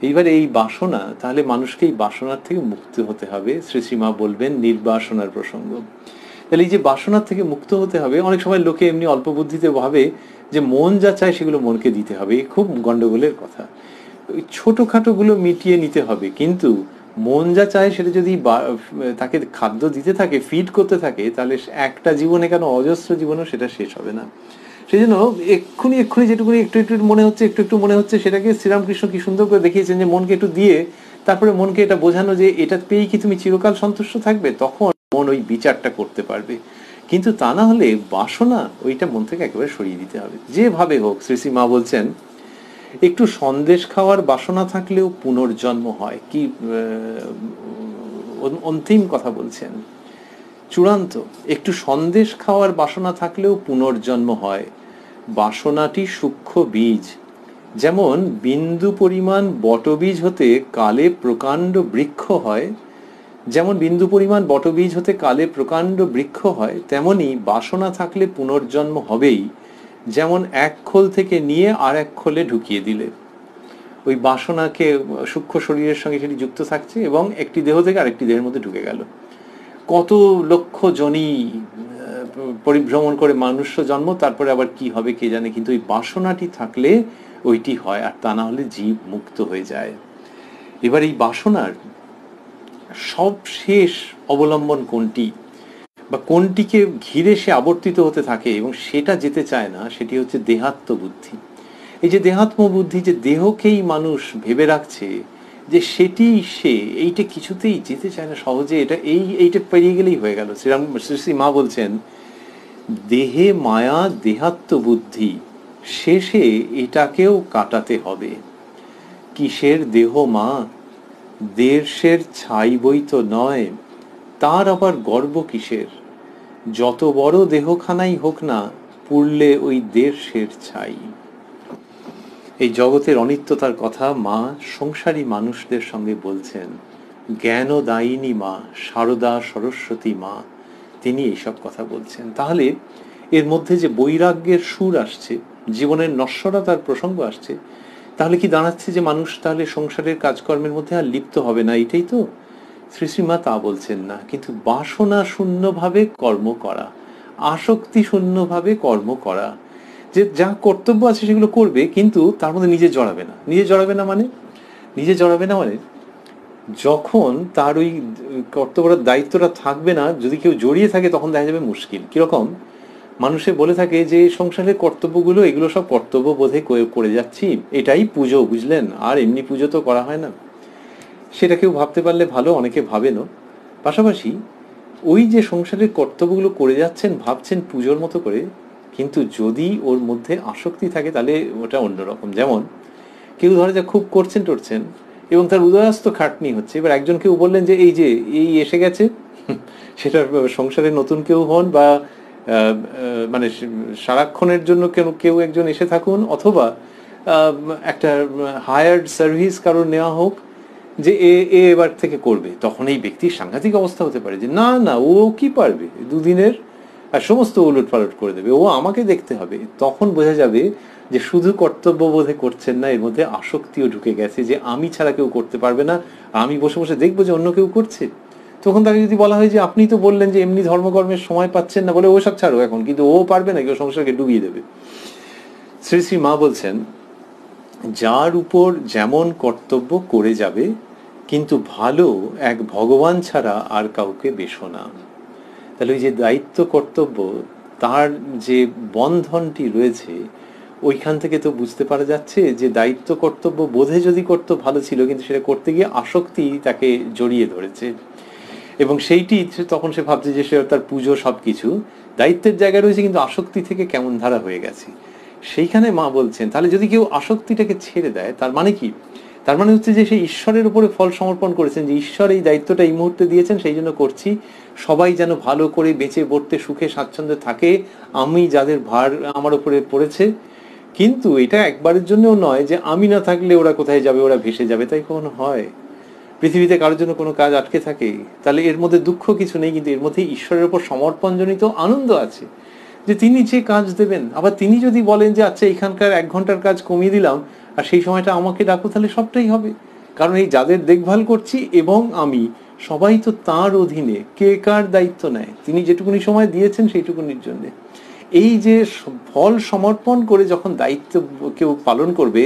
এইবার এই বাসনা, তাহলে মানুষকে এই বাসনার থেকে মুক্ত হতে হবে। শ্রী শ্রী মা বলবেন নির্বাসনার প্রসঙ্গ। তাহলে এই যে বাসনার থেকে মুক্ত হতে হবে, অনেক সময় লোকে এমনি অল্প বুদ্ধিতে ভাবে যে মন যা চায় সেগুলো মনকে দিতে হবে, খুব গন্ডগোলের কথা। ওই ছোটোখাটোগুলো মিটিয়ে নিতে হবে, কিন্তু মন যা চায় সেটা যদি তাকে খাদ্য দিতে থাকে, ফিড করতে থাকে, তাহলে একটা জীবনে কেন অজস্র জীবনেও সেটা শেষ হবে না। সেই জন্য এক্ষুনি যেটুকুনি একটু একটু মনে হচ্ছে, একটু মনে হচ্ছে, সেটাকে শ্রীরামকৃষ্ণ কি সুন্দর করে দেখিয়েছেন যে মনকে একটু দিয়ে তারপরে মনকে এটা বোঝানো যে এটা পেয়েই কি তুমি চিরকাল সন্তুষ্ট থাকবে, তখন মন ওই বিচারটা করতে পারবে। কিন্তু তা না হলে বাসনা ওইটা মন থেকে একেবারে সরিয়ে দিতে হবে, যেভাবে হোক। শ্রী শ্রী মা বলছেন একটু সন্দেশ খাওয়ার বাসনা থাকলেও পুনর্জন্ম হয়। কি অন্তিম কথা বলছেন, চূড়ান্ত। একটু সন্দেশ খাওয়ার বাসনা থাকলেও পুনর্জন্ম হয়। বাসনাটি সূক্ষ্ম বীজ, যেমন বিন্দু পরিমাণ বটবীজ হতে কালে প্রকাণ্ড বৃক্ষ হয়, যেমন বিন্দু পরিমাণ বটবীজ হতে কালে প্রকাণ্ড বৃক্ষ হয়, তেমনি বাসনা থাকলে পুনর্জন্ম হবেই। যেমন এক খোল থেকে নিয়ে আর এক খোলে ঢুকিয়ে দিলে, ওই বাসনাকে সূক্ষ্ম শরীরের সঙ্গে সেটি যুক্ত থাকছে এবং একটি দেহ থেকে আরেকটি দেহের মধ্যে ঢুকে গেল। কত লক্ষ জনই পরিভ্রমণ করে মানুষ্য জন্ম, তারপরে আবার কি হবে কে জানে, কিন্তু ওই বাসনাটি থাকলে ওইটি হয়, আর তা না হলে জীব মুক্ত হয়ে যায়। এবার এই বাসনার সব শেষ অবলম্বন কোনটি, বা কোনটিকে ঘিরে সে আবর্তিত হতে থাকে এবং সেটা যেতে চায় না, সেটি হচ্ছে দেহাত্ম বুদ্ধি। এই যে দেহাত্ম বুদ্ধি, যে দেহকেই মানুষ ভেবে রাখছে যে সেটি সে, এইটা কিছুতেই যেতে চায় না সহজে, এইটা পেরিয়ে গেলেই হয়ে গেল। শ্রী মা বলছেন দেহে মায়া দেহাত্ম বুদ্ধি, শেষে এটাকেও কাটাতে হবে। কিসের দেহ মা, দেশের ছাই বই তো নয়, তার আবার গর্ব কিসের, যত বড় দেহখানাই হোক না, পুড়লে ওই দেশের ছাই। এই জগতের অনিত্যতার কথা মা সংসারী মানুষদের সঙ্গে বলছেন। জ্ঞানদায়িনী মা, শারদা সরস্বতী মা, তিনি এইসব কথা বলছেন। তাহলে এর মধ্যে যে বৈরাগ্যের সুর আসছে, জীবনের নশ্বরতার প্রসঙ্গ আসছে, তাহলে কি দাঁড়াচ্ছে যে মানুষ তাহলে সংসারের কাজকর্মের মধ্যে আর লিপ্ত হবে না, এটাই তো? শ্রী শ্রীমা তা বলছেন না, কিন্তু বাসনা শূন্যভাবে কর্ম করা, আসক্তি শূন্যভাবে কর্ম করা, যে যা কর্তব্য আছে সেগুলো করবে, কিন্তু তার মধ্যে নিজে জড়াবে না। নিজে জড়াবে না মানে যখন তার ওই কর্তব্যের দায়িত্বটা থাকবে না, যদি কেউ জড়িয়ে থাকে তখন দেখা যাবে মুশকিল। কিরকম, মানুষে বলে থাকে যে সংসারের কর্তব্যগুলো, এগুলো সব কর্তব্য বোধে করে যাচ্ছি, এটাই পুজো, বুঝলেন, আর এমনি পুজো তো করা হয় না। সেটা কেউ ভাবতে পারলে ভালো, অনেকে ভাবেনও। পাশাপাশি ওই যে সংসারের কর্তব্যগুলো করে যাচ্ছেন, ভাবছেন পুজোর মতো করে, কিন্তু যদি ওর মধ্যে আসক্তি থাকে তাহলে ওটা অন্যরকম। যেমন কেউ ধরে যা খুব করছেন টরছেন এবং তার উদয়াস্ত খাটনি হচ্ছে, এবার একজন কেউ বললেন যে এই এসে গেছে, সেটা সংসারে নতুন কেউ হন বা মানে সারাক্ষণের জন্য কেউ একজন এসে থাকুন, অথবা একটা হায়ার্ড সার্ভিস কারোর নেওয়া হোক, যে এবার থেকে করবে, তখন এই ব্যক্তির সাংঘাতিক অবস্থা হতে পারে যে না ও কি পারবে দুদিনের, আর সমস্ত উলট পালট করে দেবে, ও আমাকে দেখতে হবে। তখন বোঝা যাবে যে শুধু কর্তব্য বোধে করছেন না, এর মধ্যে আসক্তিও ঢুকে গেছে, যে আমি ছাড়া কেউ করতে পারবে না, আমি বসে বসে দেখবো যে অন্য কেউ করছে। তখন তাকে যদি বলা হয় যে আপনি তো বললেন যে এমনি ধর্মকর্মের সময় পাচ্ছেন না, বলে ও সব ছাড়ো এখন, কিন্তু ও পারবে না, কেউ সংসারকে ডুবিয়ে দেবে। শ্রী শ্রী মা বলছেন যার উপর যেমন কর্তব্য করে যাবে, কিন্তু ভালো এক ভগবান ছাড়া আর কাউকে বেশো না। তাহলে ওই যে দায়িত্ব কর্তব্য, তার যে বন্ধনটি রয়েছে, ওইখান থেকে তো বুঝতে পারা যাচ্ছে যে দায়িত্ব কর্তব্য বোধে যদি করতো ভালো ছিল, কিন্তু সেটা করতে গিয়ে আসক্তি তাকে জড়িয়ে ধরেছে, এবং সেইটি তখন সে ভাবছে যে সে তার পুজো সব কিছু দায়িত্বের জায়গায় রয়েছে, কিন্তু আসক্তি থেকে কেমন ধারা হয়ে গেছে। সেইখানে মা বলছেন তাহলে যদি কেউ আসক্তিটাকে ছেড়ে দেয়, তার মানে কি? তার মানে হচ্ছে যে সে ঈশ্বরের উপরে ফল সমর্পণ করেছেন, যে ঈশ্বর এই দায়িত্বটা এই মুহূর্তে দিয়েছেন, সেই জন্য করছি, সবাই যেন ভালো করে বেঁচে বর্তে সুখে স্বাচ্ছন্দ্যে থাকে, আমি যাদের ভার আমার উপরে পড়েছে। কিন্তু এটা একবারের জন্যও নয় যে আমি না থাকলে ওরা কোথায় যাবে, ওরা ভেসে যাবে, তাই কখনো হয়? পৃথিবীতে কারোর জন্য কোনো কাজ আটকে থাকে, তাহলে এর মধ্যে দুঃখ কিছু নেই, কিন্তু এর মধ্যে ঈশ্বরের উপর সমর্পণজনিত আনন্দ আছে, যে তিনি যে কাজ দেবেন। আবার তিনি যদি বলেন যে আচ্ছা এখানকার 1 ঘন্টার কাজ কমিয়ে দিলাম আর সেই সময়টা আমাকে ডাকো, তাহলে সবটাই হবে। কারণ এই যাদের দেখভাল করছি এবং আমি সবাই তো তার অধীনে, কে কার দায়িত্ব নেয়, তিনি যেটুকুনি সময় দিয়েছেন সেইটুকুনির জন্য। এই যে ফল সমর্পণ করে যখন দায়িত্ব কেউ পালন করবে,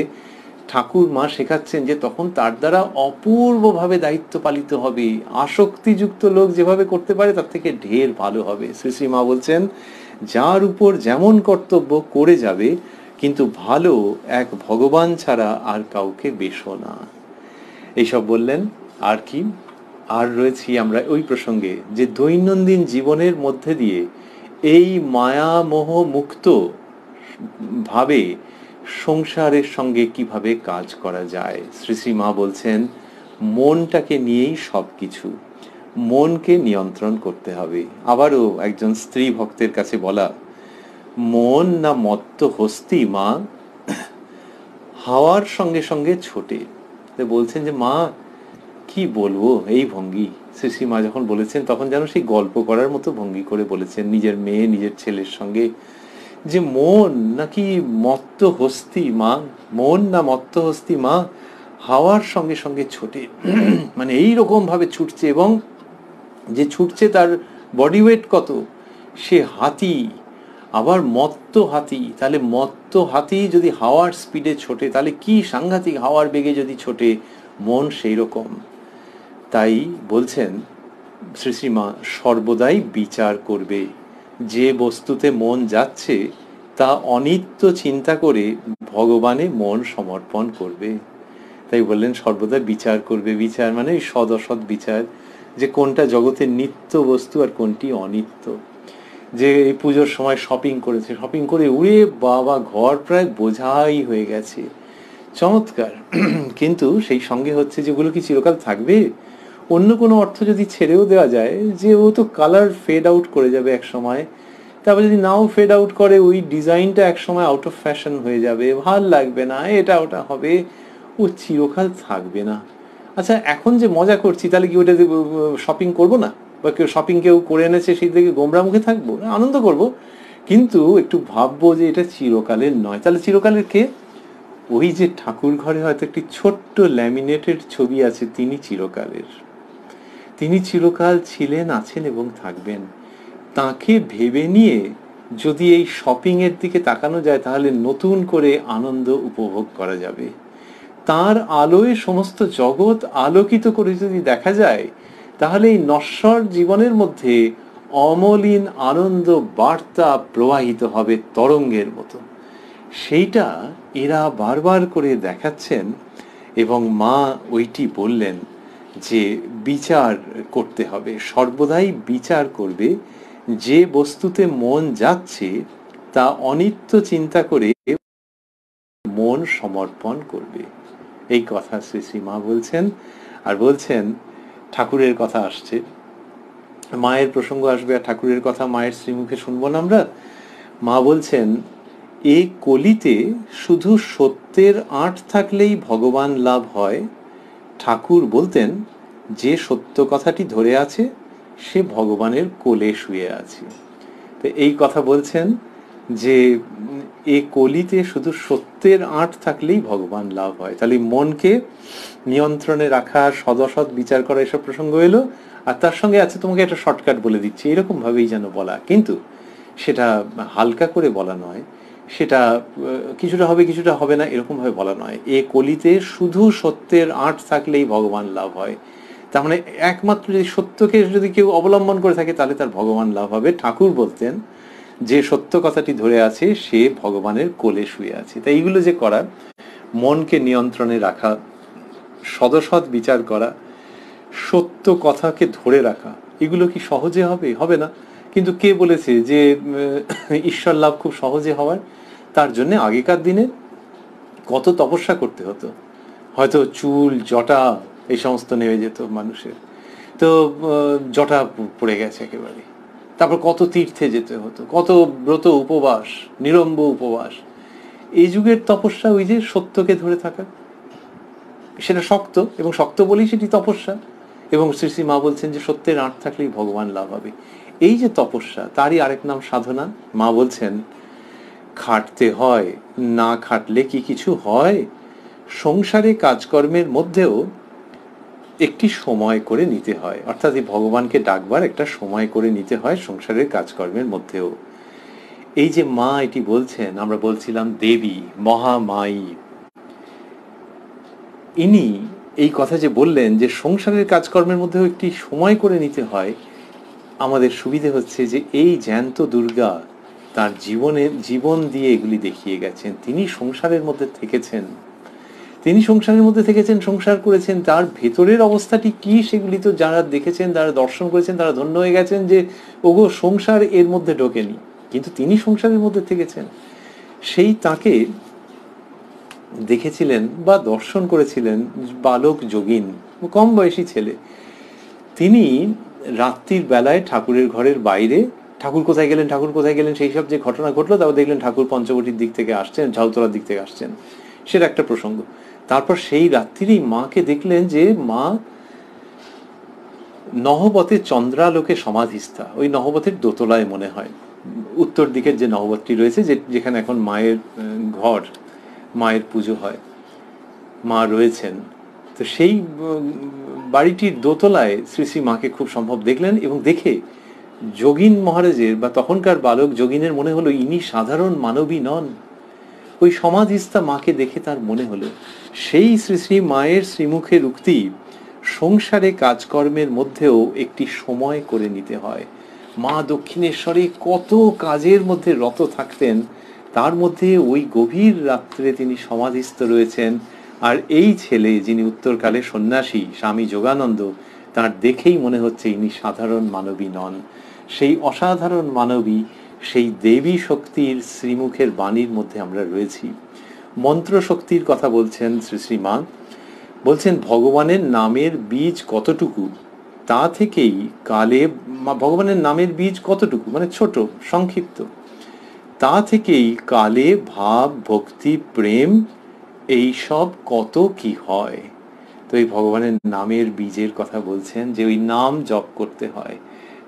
ঠাকুর মা শেখাচ্ছেন যে তখন তার দ্বারা অপূর্বভাবে দায়িত্ব পালিত হবে। আসক্তিযুক্ত লোক যেভাবে করতে পারে তার থেকে ঢের ভালো হবে। শ্রী শ্রী মা বলছেন যার উপর যেমন কর্তব্য করে যাবে, কিন্তু ভালো এক ভগবান ছাড়া আর কাউকে বেশো না। এইসব বললেন। আর কি? আর রয়েছি আমরা ওই প্রসঙ্গে যে দৈনন্দিন জীবনের মধ্যে দিয়ে এই মায়ামোহ মুক্ত ভাবে সংসারের সঙ্গে কিভাবে কাজ করা যায়। শ্রী শ্রী মা বলছেন মনটাকে নিয়েই সব কিছু, মনকে নিয়ন্ত্রণ করতে হবে। আবারও একজন স্ত্রী ভক্তের কাছে বলা, মন না মত্ত হস্তি মা, হাওয়ার সঙ্গে সঙ্গে ছোটে। বলছেন যে মা কি বলবো এই ভঙ্গি। শ্রী শ্রী মা যখন বলেছেন তখন যেন সেই গল্প করার মতো ভঙ্গি করে বলেছেন নিজের মেয়ে নিজের ছেলের সঙ্গে, যে মন নাকি মত্ত হস্তি মা, মন না মত্ত হস্তি মা, হাওয়ার সঙ্গে সঙ্গে ছোটে। মানে এইরকম ভাবে ছুটছে, এবং যে ছুটছে তার বডি ওয়েট কত, সে হাতি, আবার মত্ত হাতি। তাহলে মত্ত হাতি যদি হাওয়ার স্পিডে ছোটে, তাহলে কি সাংঘাতিক হাওয়ার বেগে যদি ছোটে মন সেই রকম। তাই বলছেন শ্রী শ্রীমা সর্বদাই বিচার করবে, যে বস্তুতে মন যাচ্ছে তা অনিত্য চিন্তা করে ভগবানে মন সমর্পণ করবে। তাই বললেন সর্বদা বিচার করবে। বিচার মানে সদ অসৎ বিচার, যে কোনটা জগতের নিত্য বস্তু আর কোনটি অনিত্য। যে এই পুজোর সময় শপিং করেছে, শপিং করে উড়ে বাবা ঘর প্রায় বোঝাই হয়ে গেছে, চমৎকার। কিন্তু সেই সঙ্গে হচ্ছে যেগুলো কি চিরকাল থাকবে? অন্য কোনো অর্থ যদি ছেড়েও দেওয়া যায়, যে ও তো কালার ফেড আউট করে যাবে এক সময়, তারপর যদি নাও ফেড আউট করে ওই ডিজাইনটা এক সময় আউট অফ ফ্যাশন হয়ে যাবে, ভাল লাগবে না, এটা ওটা হবে, ও চিরকাল থাকবে না। আচ্ছা এখন যে মজা করছি, তাহলে কি ওটা শপিং করবো না? বা কেউ শপিং কেউ করে এনেছে সেই থেকে গোমরা মুখে থাকবো? আনন্দ করব, কিন্তু একটু ভাববো যে এটা চিরকালের নয়। তাহলে চিরকালের কে? ওই যে ঠাকুর ঘরে হয়তো একটি ছোট্ট ল্যামিনেটেড ছবি আছে, তিনি চিরকালের, তিনি চিরকাল ছিলেন, আছেন এবং থাকবেন। তাকে ভেবে নিয়ে যদি এই শপিং এর দিকে তাকানো যায়, তাহলে নতুন করে আনন্দ উপভোগ করা যাবে। তার আলোয় সমস্ত জগৎ আলোকিত করে যদি দেখা যায়, তাহলে এই নশ্বর জীবনের মধ্যে অমলিন আনন্দ বার্তা প্রবাহিত হবে তরঙ্গের মতো। সেইটা এরা বারবার করে দেখাচ্ছেন, এবং মা ওইটি বললেন যে বিচার করতে হবে, সর্বদাই বিচার করবে, যে বস্তুতে মন যাচ্ছে তা অনিত্য চিন্তা করে মন সমর্পণ করবে। এই কথা শ্রী শ্রী মা বলছেন। আর বলছেন ঠাকুরের কথা আসছে, মায়ের প্রসঙ্গ আসবে, আর ঠাকুরের কথা মায়ের শ্রীমুখে শুনবো না আমরা। মা বলছেন এই কলিতে শুধু সত্যের আঁট থাকলেই ভগবান লাভ হয়। ঠাকুর বলতেন যে সত্য কথাটি ধরে আছে সে ভগবানের কোলে শুয়ে আছে। তো এই কথা বলছেন যে এই কলিতে শুধু সত্যের আঁট থাকলেই ভগবান লাভ হয়। তাহলে মনকে নিয়ন্ত্রণে রাখা, সদসৎ বিচার করা, এসব প্রসঙ্গ এলো। আর তার সঙ্গে আছে, তোমাকে একটা শর্টকাট বলে দিচ্ছি, এরকম ভাবেই যেন বলা, কিন্তু সেটা হালকা করে বলা নয়, সেটা কিছুটা হবে কিছুটা হবে না এরকমভাবে বলা নয়। এ কলিতে শুধু সত্যের আঁট থাকলেই ভগবান লাভ হয়। তার মানে একমাত্র যদি সত্যকে যদি কেউ অবলম্বন করে থাকে তাহলে তার ভগবান লাভ হবে। ঠাকুর বলতেন যে সত্য কথাটি ধরে আছে সে ভগবানের কোলে শুয়ে আছে। তাই এইগুলো যে করা, মনকে নিয়ন্ত্রণে রাখা, সদসৎ বিচার করা, সত্য কথাকে ধরে রাখা, এগুলো কি সহজে হবে? হবে না। কিন্তু কে বলেছে যে ঈশ্বর লাভ খুব সহজে হওয়ার? তার জন্য আগেকার দিনে কত তপস্যা করতে হতো। হয়তো চুল জটা এই সমস্ত নেমে যেত মানুষের, তো জটা পড়ে গেছে একেবারে। তারপর কত তীর্থে যেতে হতো, কত ব্রত উপবাস, নিরম্ব উপবাস। এই যুগের তপস্যা ওই যে সত্যকে ধরে থাকা, সেটা শক্ত, এবং শক্ত বলেই সেটি তপস্যা। এবং শ্রী শ্রী মা বলছেন যে সত্যের আঁট থাকলেই ভগবান লাভ হবে। এই যে তপস্যা, তারই আরেক নাম সাধনা। মা বলছেন খাটতে হয়, না খাটলে কি কিছু হয়? সংসারে কাজকর্মের মধ্যেও একটি সময় করে নিতে হয়, অর্থাৎ এই ভগবানকে ডাকবার একটা সময় করে নিতে হয় সংসারের কাজকর্মের মধ্যেও। এই যে মা এটি বলছেন, আমরা বলছিলাম দেবী মহামায়ী, ইনি এই কথা যে বললেন যে সংসারের কাজকর্মের মধ্যেও একটি সময় করে নিতে হয়, আমাদের সুবিধে হচ্ছে যে এই জ্যান্ত দুর্গা তার জীবন দিয়ে এগুলি দেখিয়ে গেছেন। তিনি সংসারের মধ্যে থেকেছেন, তিনি সংসারের মধ্যে থেকেছেন, সংসার করেছেন। তার ভেতরের অবস্থাটি কি সেগুলি তো যারা দেখেছেন, যারা দর্শন করেছেন, তারা ধন্য হয়ে গেছেন যে ওগো সংসার এর মধ্যে ঢোকেনি, কিন্তু তিনি সংসারের মধ্যে থেকেছেন। সেই তাকে দেখেছিলেন বা দর্শন করেছিলেন বালক যোগিন, কম বয়সী ছেলে। তিনি রাত্রির বেলায় ঠাকুরের ঘরের বাইরে, ঠাকুর কোথায় গেলেন ঠাকুর কোথায় গেলেন সেই সব যে ঘটনা ঘটলো, তারপর দেখলেন ঠাকুর পঞ্চবটির দিক থেকে আসছেন, ঝাউতলার দিক থেকে আসছেন, সেটা একটা প্রসঙ্গ। তারপর সেই রাত্রিরেই মাকে দেখলেন যে মা নহবতের চন্দ্রালোকে সমাধিস্থা, ওই নহবতের দোতলায় মনে হয়, উত্তর দিকের যে নহবতটি রয়েছে, যেখানে এখন মায়ের ঘর, মায়ের পুজো হয়, মা রয়েছেন। তো সেই বাড়িটির দোতলায় শ্রী শ্রী মাকে খুব সম্ভব দেখলেন, এবং দেখে যোগিন মহারাজের বা তখনকার বালক যোগিনের মনে হলো ইনি সাধারণ মানবী নন। ওই সমাধিস্থা মাকে দেখে তার মনে হলো সেই শ্রী শ্রী মায়ের শ্রীমুখের উক্তি, সংসারে কাজকর্মের মধ্যেও একটি সময় করে নিতে হয়। মা দক্ষিণেশ্বরে কত কাজের মধ্যে রত থাকতেন, তার মধ্যে ওই গভীর রাত্রে তিনি সমাধিস্থ রয়েছেন। আর এই ছেলে যিনি উত্তরকালে সন্ন্যাসী স্বামী যোগানন্দ, তার দেখেই মনে হচ্ছে ইনি সাধারণ মানবী নন। সেই অসাধারণ মানবী, সেই দেবী শক্তির শ্রীমুখের বাণীর মধ্যে আমরা রয়েছি। মন্ত্র শক্তির কথা বলছেন শ্রী শ্রী মা, বলছেন ভগবানের নামের বীজ কতটুকু, তা থেকেই কালে, ভগবানের নামের বীজ কতটুকু মানে ছোট সংক্ষিপ্ত, তা থেকেই কালে ভাব ভক্তি প্রেম এই সব কত কি হয়। তো এই ভগবানের নামের বীজের কথা বলছেন যে ওই নাম জপ করতে হয়।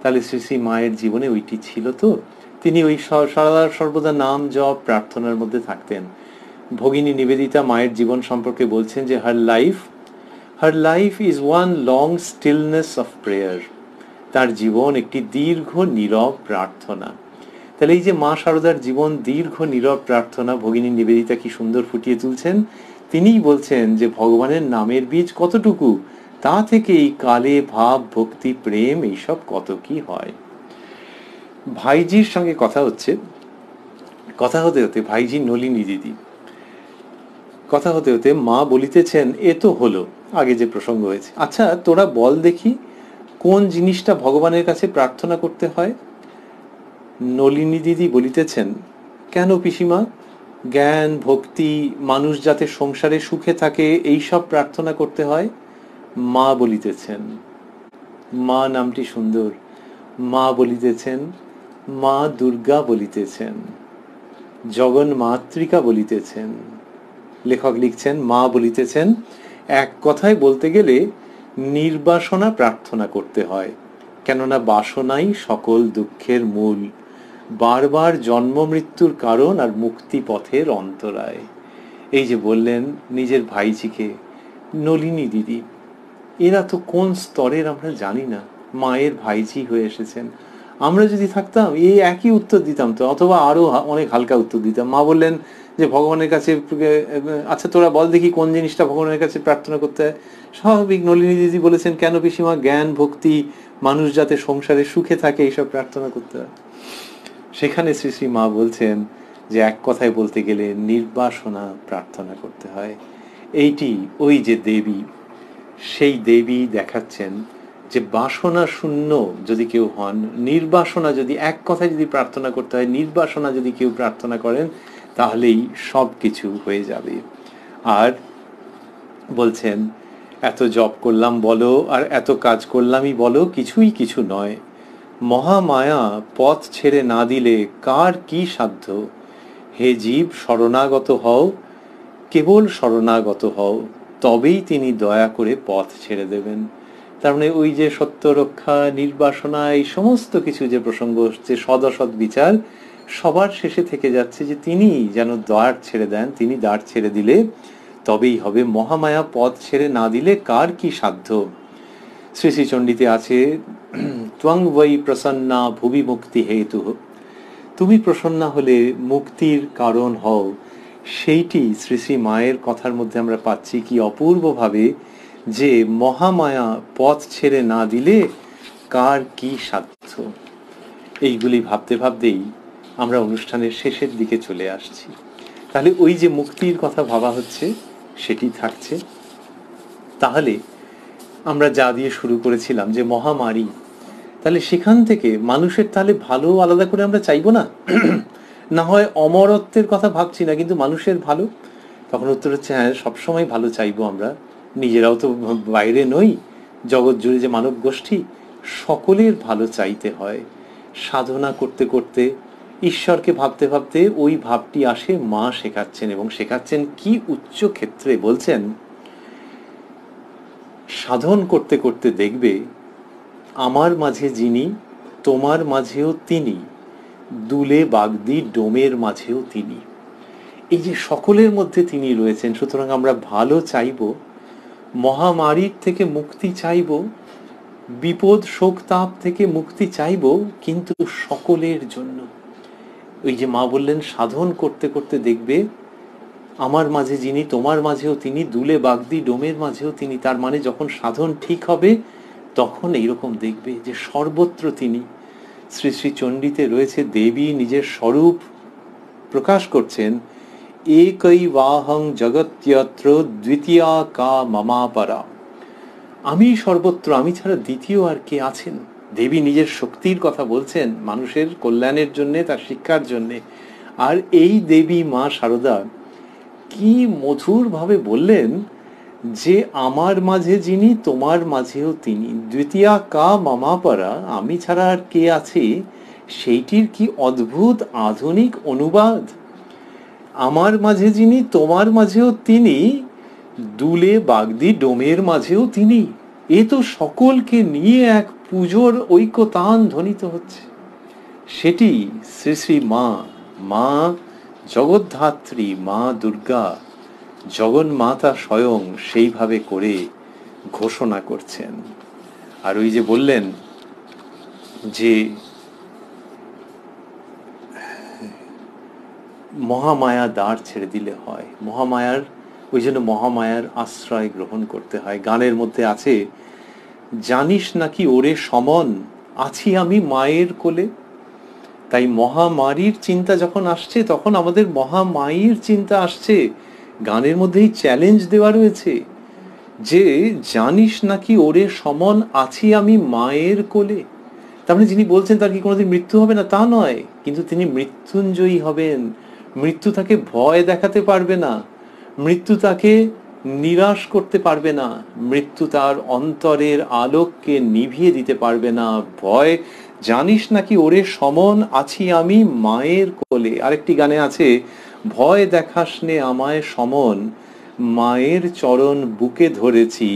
তাহলে শ্রী শ্রী মায়ের জীবনে ওইটি ছিল। তো তিনি ওই সর্বদা নাম জপ প্রার্থনার মধ্যে থাকতেন। ভগিনী নিবেদিতা মায়ের জীবন সম্পর্কে বলছেন যে her life is one long stillness of prayer, তার জীবন একটি দীর্ঘ নীরব প্রার্থনা। তাহলে এই যে মা শারদার জীবন দীর্ঘ নীরব প্রার্থনা, ভগিনী নিবেদিতা কি সুন্দর ফুটিয়ে তুলছেন। তিনিই বলছেন যে ভগবানের নামের বীজ কতটুকু, তা থেকেই কালে ভাব ভক্তি প্রেম এইসব কত কি হয়। ভাইজির সঙ্গে কথা হচ্ছে, কথা হতে হতে ভাইজি নলিনী দিদি, কথা হতে হতে মা বলিতেছেন এ তো হলো, আগে যে প্রসঙ্গ হয়েছে, আচ্ছা তোরা বল দেখি কোন জিনিসটা ভগবানের কাছে প্রার্থনা করতে হয়। নলিনী দিদি বলিতেছেন কেন পিসিমা, জ্ঞান ভক্তি, মানুষ যাতে সংসারে সুখে থাকে এই সব প্রার্থনা করতে হয়। মা বলিতেছেন, মা নামটি সুন্দর, মা বলিতেছেন, মা দুর্গা বলিতেছেন, জগন্মাতৃকা বলিতেছেন। লেখক লিখছেন মা বলিতেছেন এক কথায় বলতে গেলে নির্বাসনা প্রার্থনা করতে হয়, কেননা বাসনাই সকল দুঃখের মূল, বারবার জন্ম মৃত্যুর কারণ আর মুক্তি পথের অন্তরায়। এই যে বললেন নিজের ভাইজিকে, নলিনী দিদি, এরা তো কোন স্তরের আমরা জানি না, মায়ের ভাইজি হয়ে এসেছেন। আমরা যদি থাকতাম এই একই উত্তর দিতাম তো, অথবা আরো অনেক হালকা উত্তর দিতাম। মা বললেন যে ভগবানের কাছে, আচ্ছা তোরা বল দেখি কোন জিনিসটা ভগবানের কাছে প্রার্থনা করতে হয়। স্বাভাবিক নলিনী দিদি বলেছেন, কেন পিসিমা, জ্ঞান ভক্তি, মানুষ যাতে সংসারে সুখে থাকে এইসব প্রার্থনা করতে হয়। সেখানে শ্রী শ্রী মা বলছেন যে এক কথায় বলতে গেলে নির্বাসনা প্রার্থনা করতে হয়। এইটি ওই যে দেবী, সেই দেবী দেখাচ্ছেন যে বাসনা শূন্য যদি কেউ হন, নির্বাসনা যদি, এক কথায় যদি প্রার্থনা করতে হয়, নির্বাসনা যদি কেউ প্রার্থনা করেন, তাহলেই সব কিছু হয়ে যাবে। আর বলছেন এত জপ করলাম বলো আর এত কাজ করলামই বলো, কিছুই কিছু নয়। মহামায়া পথ ছেড়ে না দিলে কার কি সাধ্য। হে জীব, শরণাগত হও, কেবল শরণাগত হও, তবেই তিনি দয়া করে পথ ছেড়ে দেবেন। তার মানে ওই যে সত্য রক্ষা, নির্বাসনা, এই সমস্ত কিছু যে প্রসঙ্গ হচ্ছে, সদসৎ বিচার, সবার শেষে থেকে যাচ্ছে যে তিনি যেন দ্বার ছেড়ে দেন। তিনি দ্বার ছেড়ে দিলে তবেই হবে। মহামায়া পথ ছেড়ে না দিলে কার কি সাধ্য। শ্রী শ্রী চণ্ডীতে আছে, ত্বং বৈ প্রসন্না ভুবি মুক্তি হেতু, তুমি প্রসন্না হলে মুক্তির কারণ হও। সেইটি শ্রী শ্রী মায়ের কথার মধ্যে আমরা পাচ্ছি কি অপূর্বভাবে, যে মহামায়া পথ ছেড়ে না দিলে কার কি সাধ্য। এইগুলি ভাবতে ভাবতেই আমরা অনুষ্ঠানের শেষের দিকে চলে আসছি। তাহলে ওই যে মুক্তির কথা ভাবা হচ্ছে সেটি থাকছে। তাহলে আমরা যা দিয়ে শুরু করেছিলাম যে মহামারী, তাহলে সেখান থেকে মানুষের তাহলে ভালো আলাদা করে আমরা চাইবো না? না হয় অমরত্বের কথা ভাবছি না, কিন্তু মানুষের ভালো। তখন উত্তর হচ্ছে হ্যাঁ, সবসময় ভালো চাইবো আমরা। নিজেরাও তো বাইরে নই, জগৎ জুড়ে যে মানব গোষ্ঠী, সকলের ভালো চাইতে হয়। সাধনা করতে করতে, ঈশ্বরকে ভাবতে ভাবতে ওই ভাবটি আসে। মা শেখাচ্ছেন, এবং শেখাচ্ছেন কি উচ্চ ক্ষেত্রে। বলছেন সাধন করতে করতে দেখবে আমার মাঝে যিনি, তোমার মাঝেও তিনি, দুলে বাগদি ডোমের মাঝেও তিনি। এই যে সকলের মধ্যে তিনি রয়েছেন। সুতরাং আমরা ভালো চাইব, মহামারীর থেকে মুক্তি চাইব, বিপদ শোক তাপ থেকে মুক্তি চাইব, কিন্তু সকলের জন্য। ওই যে মা বললেন সাধন করতে করতে দেখবে আমার মাঝে যিনি, তোমার মাঝেও তিনি, দুলে বাগদি ডোমের মাঝেও তিনি। তার মানে যখন সাধন ঠিক হবে তখন এইরকম দেখবে যে সর্বত্র তিনি। শ্রী শ্রী চণ্ডীতে রয়েছে দেবী নিজের স্বরূপ প্রকাশ করছেন, একই বাহং জগত্যত্র দ্বিতীয়া কা মমাপরা। আমি সর্বত্র, আমি ছাড়া দ্বিতীয় আর কে আছেন। দেবী নিজের শক্তির কথা বলছেন মানুষের কল্যাণের জন্যে, তার শিক্ষার জন্যে। আর এই দেবী মা শারদা কি মধুর ভাবে বললেন যে আমার মাঝে যিনি, তোমার মাঝেও তিনি, দ্বিতীয়া কা মমাপরা, আমি ছাড়া আর কে আছে। সেইটির কি অদ্ভুত আধুনিক অনুবাদ। আমার মাঝে যিনি, তোমার মাঝেও তিনি, দুলে বাগদি ডোমের মাঝেও তিনি। এ তো সকলকে নিয়ে এক পুজোর ঐক্যতান ধ্বনিত হচ্ছে। সেটি শ্রী শ্রী মা, মা জগদ্ধাত্রী, মা দুর্গা, জগন্মাতা স্বয়ং সেইভাবে করে ঘোষণা করছেন। আর ওই যে বললেন যে মহামায়া দ্বার ছেড়ে দিলে হয়, মহামায়ার, ওই জন্য মহামায়ার আশ্রয় গ্রহণ করতে হয়। গানের মধ্যে আছে, জানিস নাকি ওরে সমন আছি আমি মায়ের কোলে। তাই মহামারীর চিন্তা যখন আসছে তখন আমাদের মহামায়ীর চিন্তা আসছে। গানের মধ্যেই চ্যালেঞ্জ দেওয়া রয়েছে যে জানিস নাকি ওরে সমন আছি আমি মায়ের কোলে। তার মানে যিনি বলছেন তার কি কোনোদিন মৃত্যু হবে না তা নয়, কিন্তু তিনি মৃত্যুঞ্জয়ী হবেন। মৃত্যু তাকে ভয় দেখাতে পারবে না, মৃত্যু তাকে নিরাশ করতে পারবে না, মৃত্যু তার অন্তরের আলোককে নিভিয়ে দিতে পারবে না। ভয়, জানিস নাকি ওরে সমন আছি আমি মায়ের কোলে। আরেকটি গানে আছে, ভয় দেখাস নে আমায় সমন, মায়ের চরণ বুকে ধরেছি,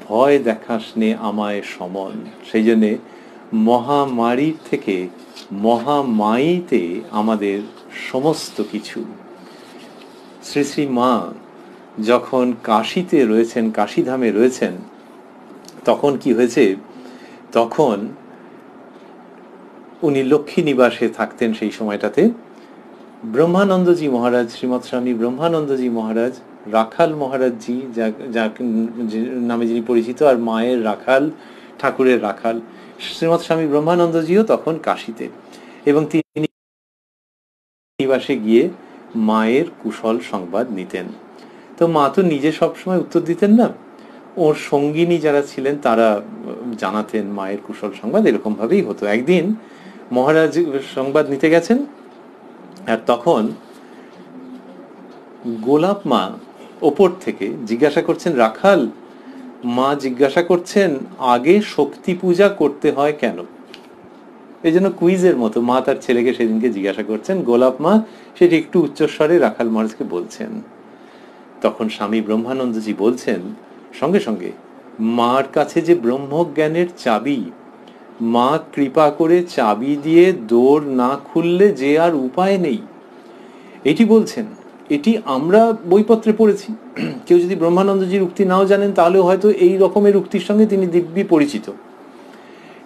ভয় দেখাস নে আমায় সমন। সেই জন্যে মহামারীর থেকে মহামায়ীতে আমাদের সমস্ত কিছু। শ্রী শ্রী মা যখন কাশীতে রয়েছেন, কাশীধামে রয়েছেন, তখন কি হয়েছে, তখন উনি লক্ষ্মী নিবাসে থাকতেন সেই সময়টাতে। ব্রহ্মানন্দজি মহারাজ, শ্রীমৎ স্বামী ব্রহ্মানন্দজি মহারাজ, রাখাল মহারাজজি যার নামে যিনি পরিচিত, আর মায়ের রাখাল, ঠাকুরের রাখাল শ্রীমৎ স্বামী ব্রহ্মানন্দজিও তখন কাশীতে, এবং তিনি নিবাসে গিয়ে মায়ের কুশল সংবাদ নিতেন। তো মা তো নিজে সবসময় উত্তর দিতেন না, ওর সঙ্গিনী যারা ছিলেন তারা জানাতেন মায়ের কুশল সংবাদ, এরকম ভাবেই হতো। একদিন মহারাজ সংবাদ নিতে গেছেন, আর তখন গোলাপ মা ওপর থেকে জিজ্ঞাসা করছেন, রাখাল মা জিজ্ঞাসা করছেন আগে শক্তি পূজা করতে হয় কেন। এই জন্য কুইজের মতো মা তার ছেলেকে সেদিনকে জিজ্ঞাসা করছেন, গোলাপ মা সেটি একটু উচ্চস্বরে রাখাল মহারাজকে বলছেন। তখন স্বামী ব্রহ্মানন্দজি বলছেন সঙ্গে সঙ্গে, মার কাছে যে ব্রহ্মজ্ঞানের চাবি, মা কৃপা করে চাবি দিয়ে দৌড় না খুললে যে আর উপায় নেই, এটি বলছেন। এটি আমরা বইপত্রে পড়েছি। কেউ যদি ব্রহ্মানন্দজির উক্তি নাও জানেন তাহলে হয়তো এই রকমের উক্তির সঙ্গে তিনি দিব্যি পরিচিত,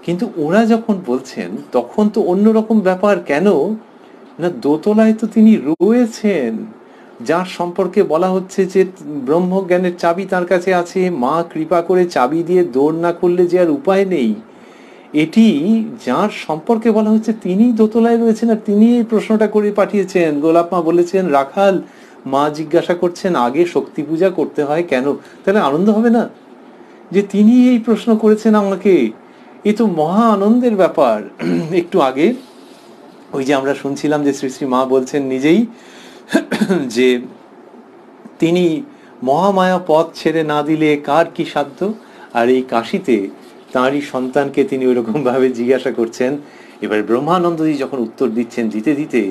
কিন্তু ওরা যখন বলছেন তখন তো অন্যরকম ব্যাপার। কেন না, দোতলায় তো তিনি রয়েছেন, যার সম্পর্কে বলা হচ্ছে যে ব্রহ্মজ্ঞানের চাবি তার কাছে আছে, মা কৃপা করে চাবি দিয়ে দৌড় না করলে যে আর উপায় নেই, এটি যার সম্পর্কে বলা হচ্ছে তিনি দোতলায় রয়েছেন, আর তিনি এই প্রশ্নটা করে পাঠিয়েছেন। গোলাপ মা বলেছেন, রাখাল মা জিজ্ঞাসা করছেন আগে শক্তি পূজা করতে হয় কেন। তাহলে আনন্দ হবে না যে তিনি এই প্রশ্ন করেছেন আমাকে? এ তো মহা আনন্দের ব্যাপার। একটু আগে ওই যে আমরা শুনছিলাম যে শ্রী শ্রী মা বলছেন নিজেই যে তিনি মহামায়া পথ ছেড়ে না দিলে কার কি সাধ্য, আর এই কাশীতে তাঁরই সন্তানকে তিনি ওইরকম ভাবে জিজ্ঞাসা করছেন। এবার ব্রহ্মানন্দজি যখন উত্তর দিচ্ছেন, দিতে দিতে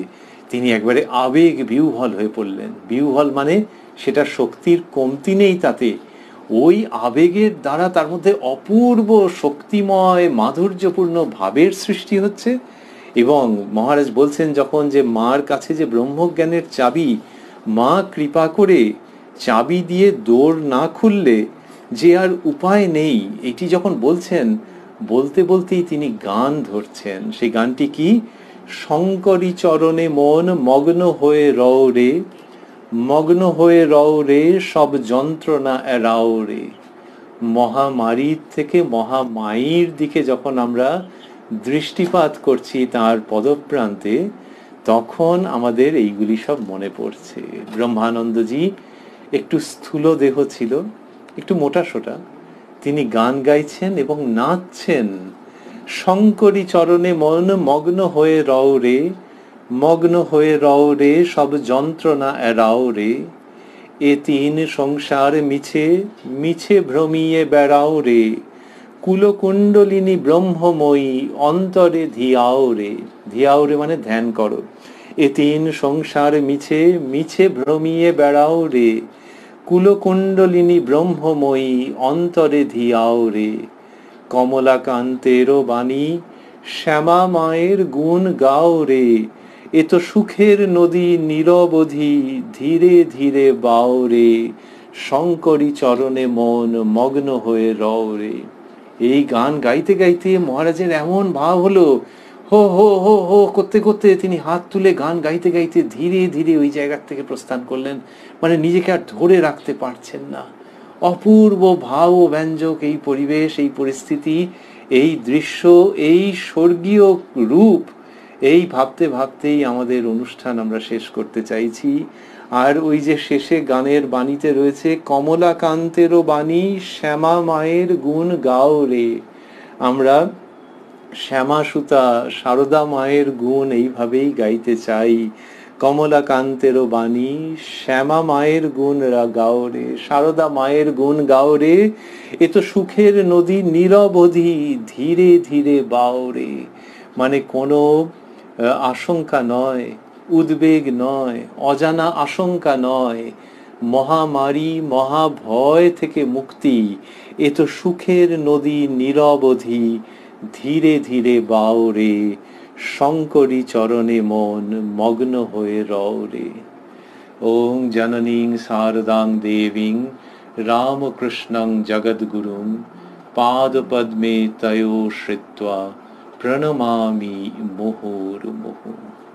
তিনি একবারে আবেগ বিহ্বল হয়ে পড়লেন। বিহ্বল মানে সেটা শক্তির কমতি নেই তাতে, ওই আবেগের দ্বারা তার মধ্যে অপূর্ব শক্তিময় মাধুর্যপূর্ণ ভাবের সৃষ্টি হচ্ছে। এবং মহারাজ বলছেন যখন, যে মার কাছে যে ব্রহ্মজ্ঞানের চাবি, মা কৃপা করে চাবি দিয়ে দৌড় না খুললে যে আর উপায় নেই, এটি যখন বলছেন, বলতে বলতেই তিনি গান ধরছেন। সেই গানটি কি? শঙ্করী চরণে মন মগ্ন হয়ে রও রে, মগ্ন হয়ে রও রে, সব যন্ত্রণা এড়াও রে। মহামারীর থেকে মহামায়ীর দিকে যখন আমরা দৃষ্টিপাত করছি তার পদপ্রান্তে, তখন আমাদের এইগুলি সব মনে পড়ছে। ব্রহ্মানন্দজি একটু স্থূল দেহ ছিল, একটু মোটা সোটা, তিনি গান গাইছেন এবং নাচছেন। শঙ্করী চরণে মন মগ্ন হয়ে রও রে, মগ্ন হয়ে রও রে, সব যন্ত্রণা এড়াও রে। এ তিন সংসার মিছে মিছে ভ্রমিয়ে বেড়াও রে, কুলকুণ্ডলিনী ব্রহ্মময়ী অন্তরে ধিয়াও রে। ধিয়াও রে মানে ধ্যান করো। এ তিন সংসার মিছে মিছে ভ্রমিয়ে বেড়াও রে, কুলকুণ্ডলিনী ব্রহ্মময়ী অন্তরে ধিয়াও রে। কমলাকান্তেরও বাণী শ্যামা মায়ের গুণ গাও রে, এ তো সুখের নদী নিরবধি ধীরে ধীরে বাও রে। শঙ্করী চরণে মন মগ্ন হয়ে রও রে। এই গান গাইতে গাইতে মহারাজের এমন ভাব হলো, হো হো হো হো করতে করতে তিনি হাত তুলে গান গাইতে গাইতে ধীরে ধীরে ওই জায়গার থেকে প্রস্থান করলেন। মানে নিজেকে আর ধরে রাখতে পারছেন না। অপূর্ব ভাব ও ব্যঞ্জক এই পরিবেশ, এই পরিস্থিতি, এই দৃশ্য, এই স্বর্গীয় রূপ, এই ভাবতে ভাবতেই আমাদের অনুষ্ঠান আমরা শেষ করতে চাইছি। আর ওই যে শেষে গানের বাণীতে রয়েছে, কমলাকান্তেরও বাণী শ্যামা মায়ের গুণ গাও রে। আমরা শ্যামা সুতা সারদা মায়ের গুণ এইভাবেই গাইতে চাই। কমলাকান্তেরও বাণী শ্যামা মায়ের গুণ গাও রে, সারদা মায়ের গুণ গাও রে। এ তো সুখের নদী নিরবধি ধীরে ধীরে বাও রে। মানে কোনো আশঙ্কা নয়, উদ্বেগ নয়, অজানা আশঙ্কা নয়, মহামারী মহাভয় থেকে মুক্তি। এ তো সুখের নদী নিরবধি ধীরে ধীরে বাও রে, শঙ্করী চরণে মন মগ্ন হয়ে রও রে। ওং জননীং শারদাং দেবীং রামকৃষ্ণং জগদ্গুরুং পাদপদ্মে তয়োশ্রিত্বা প্রণমামি মুহুর্মুহুঃ।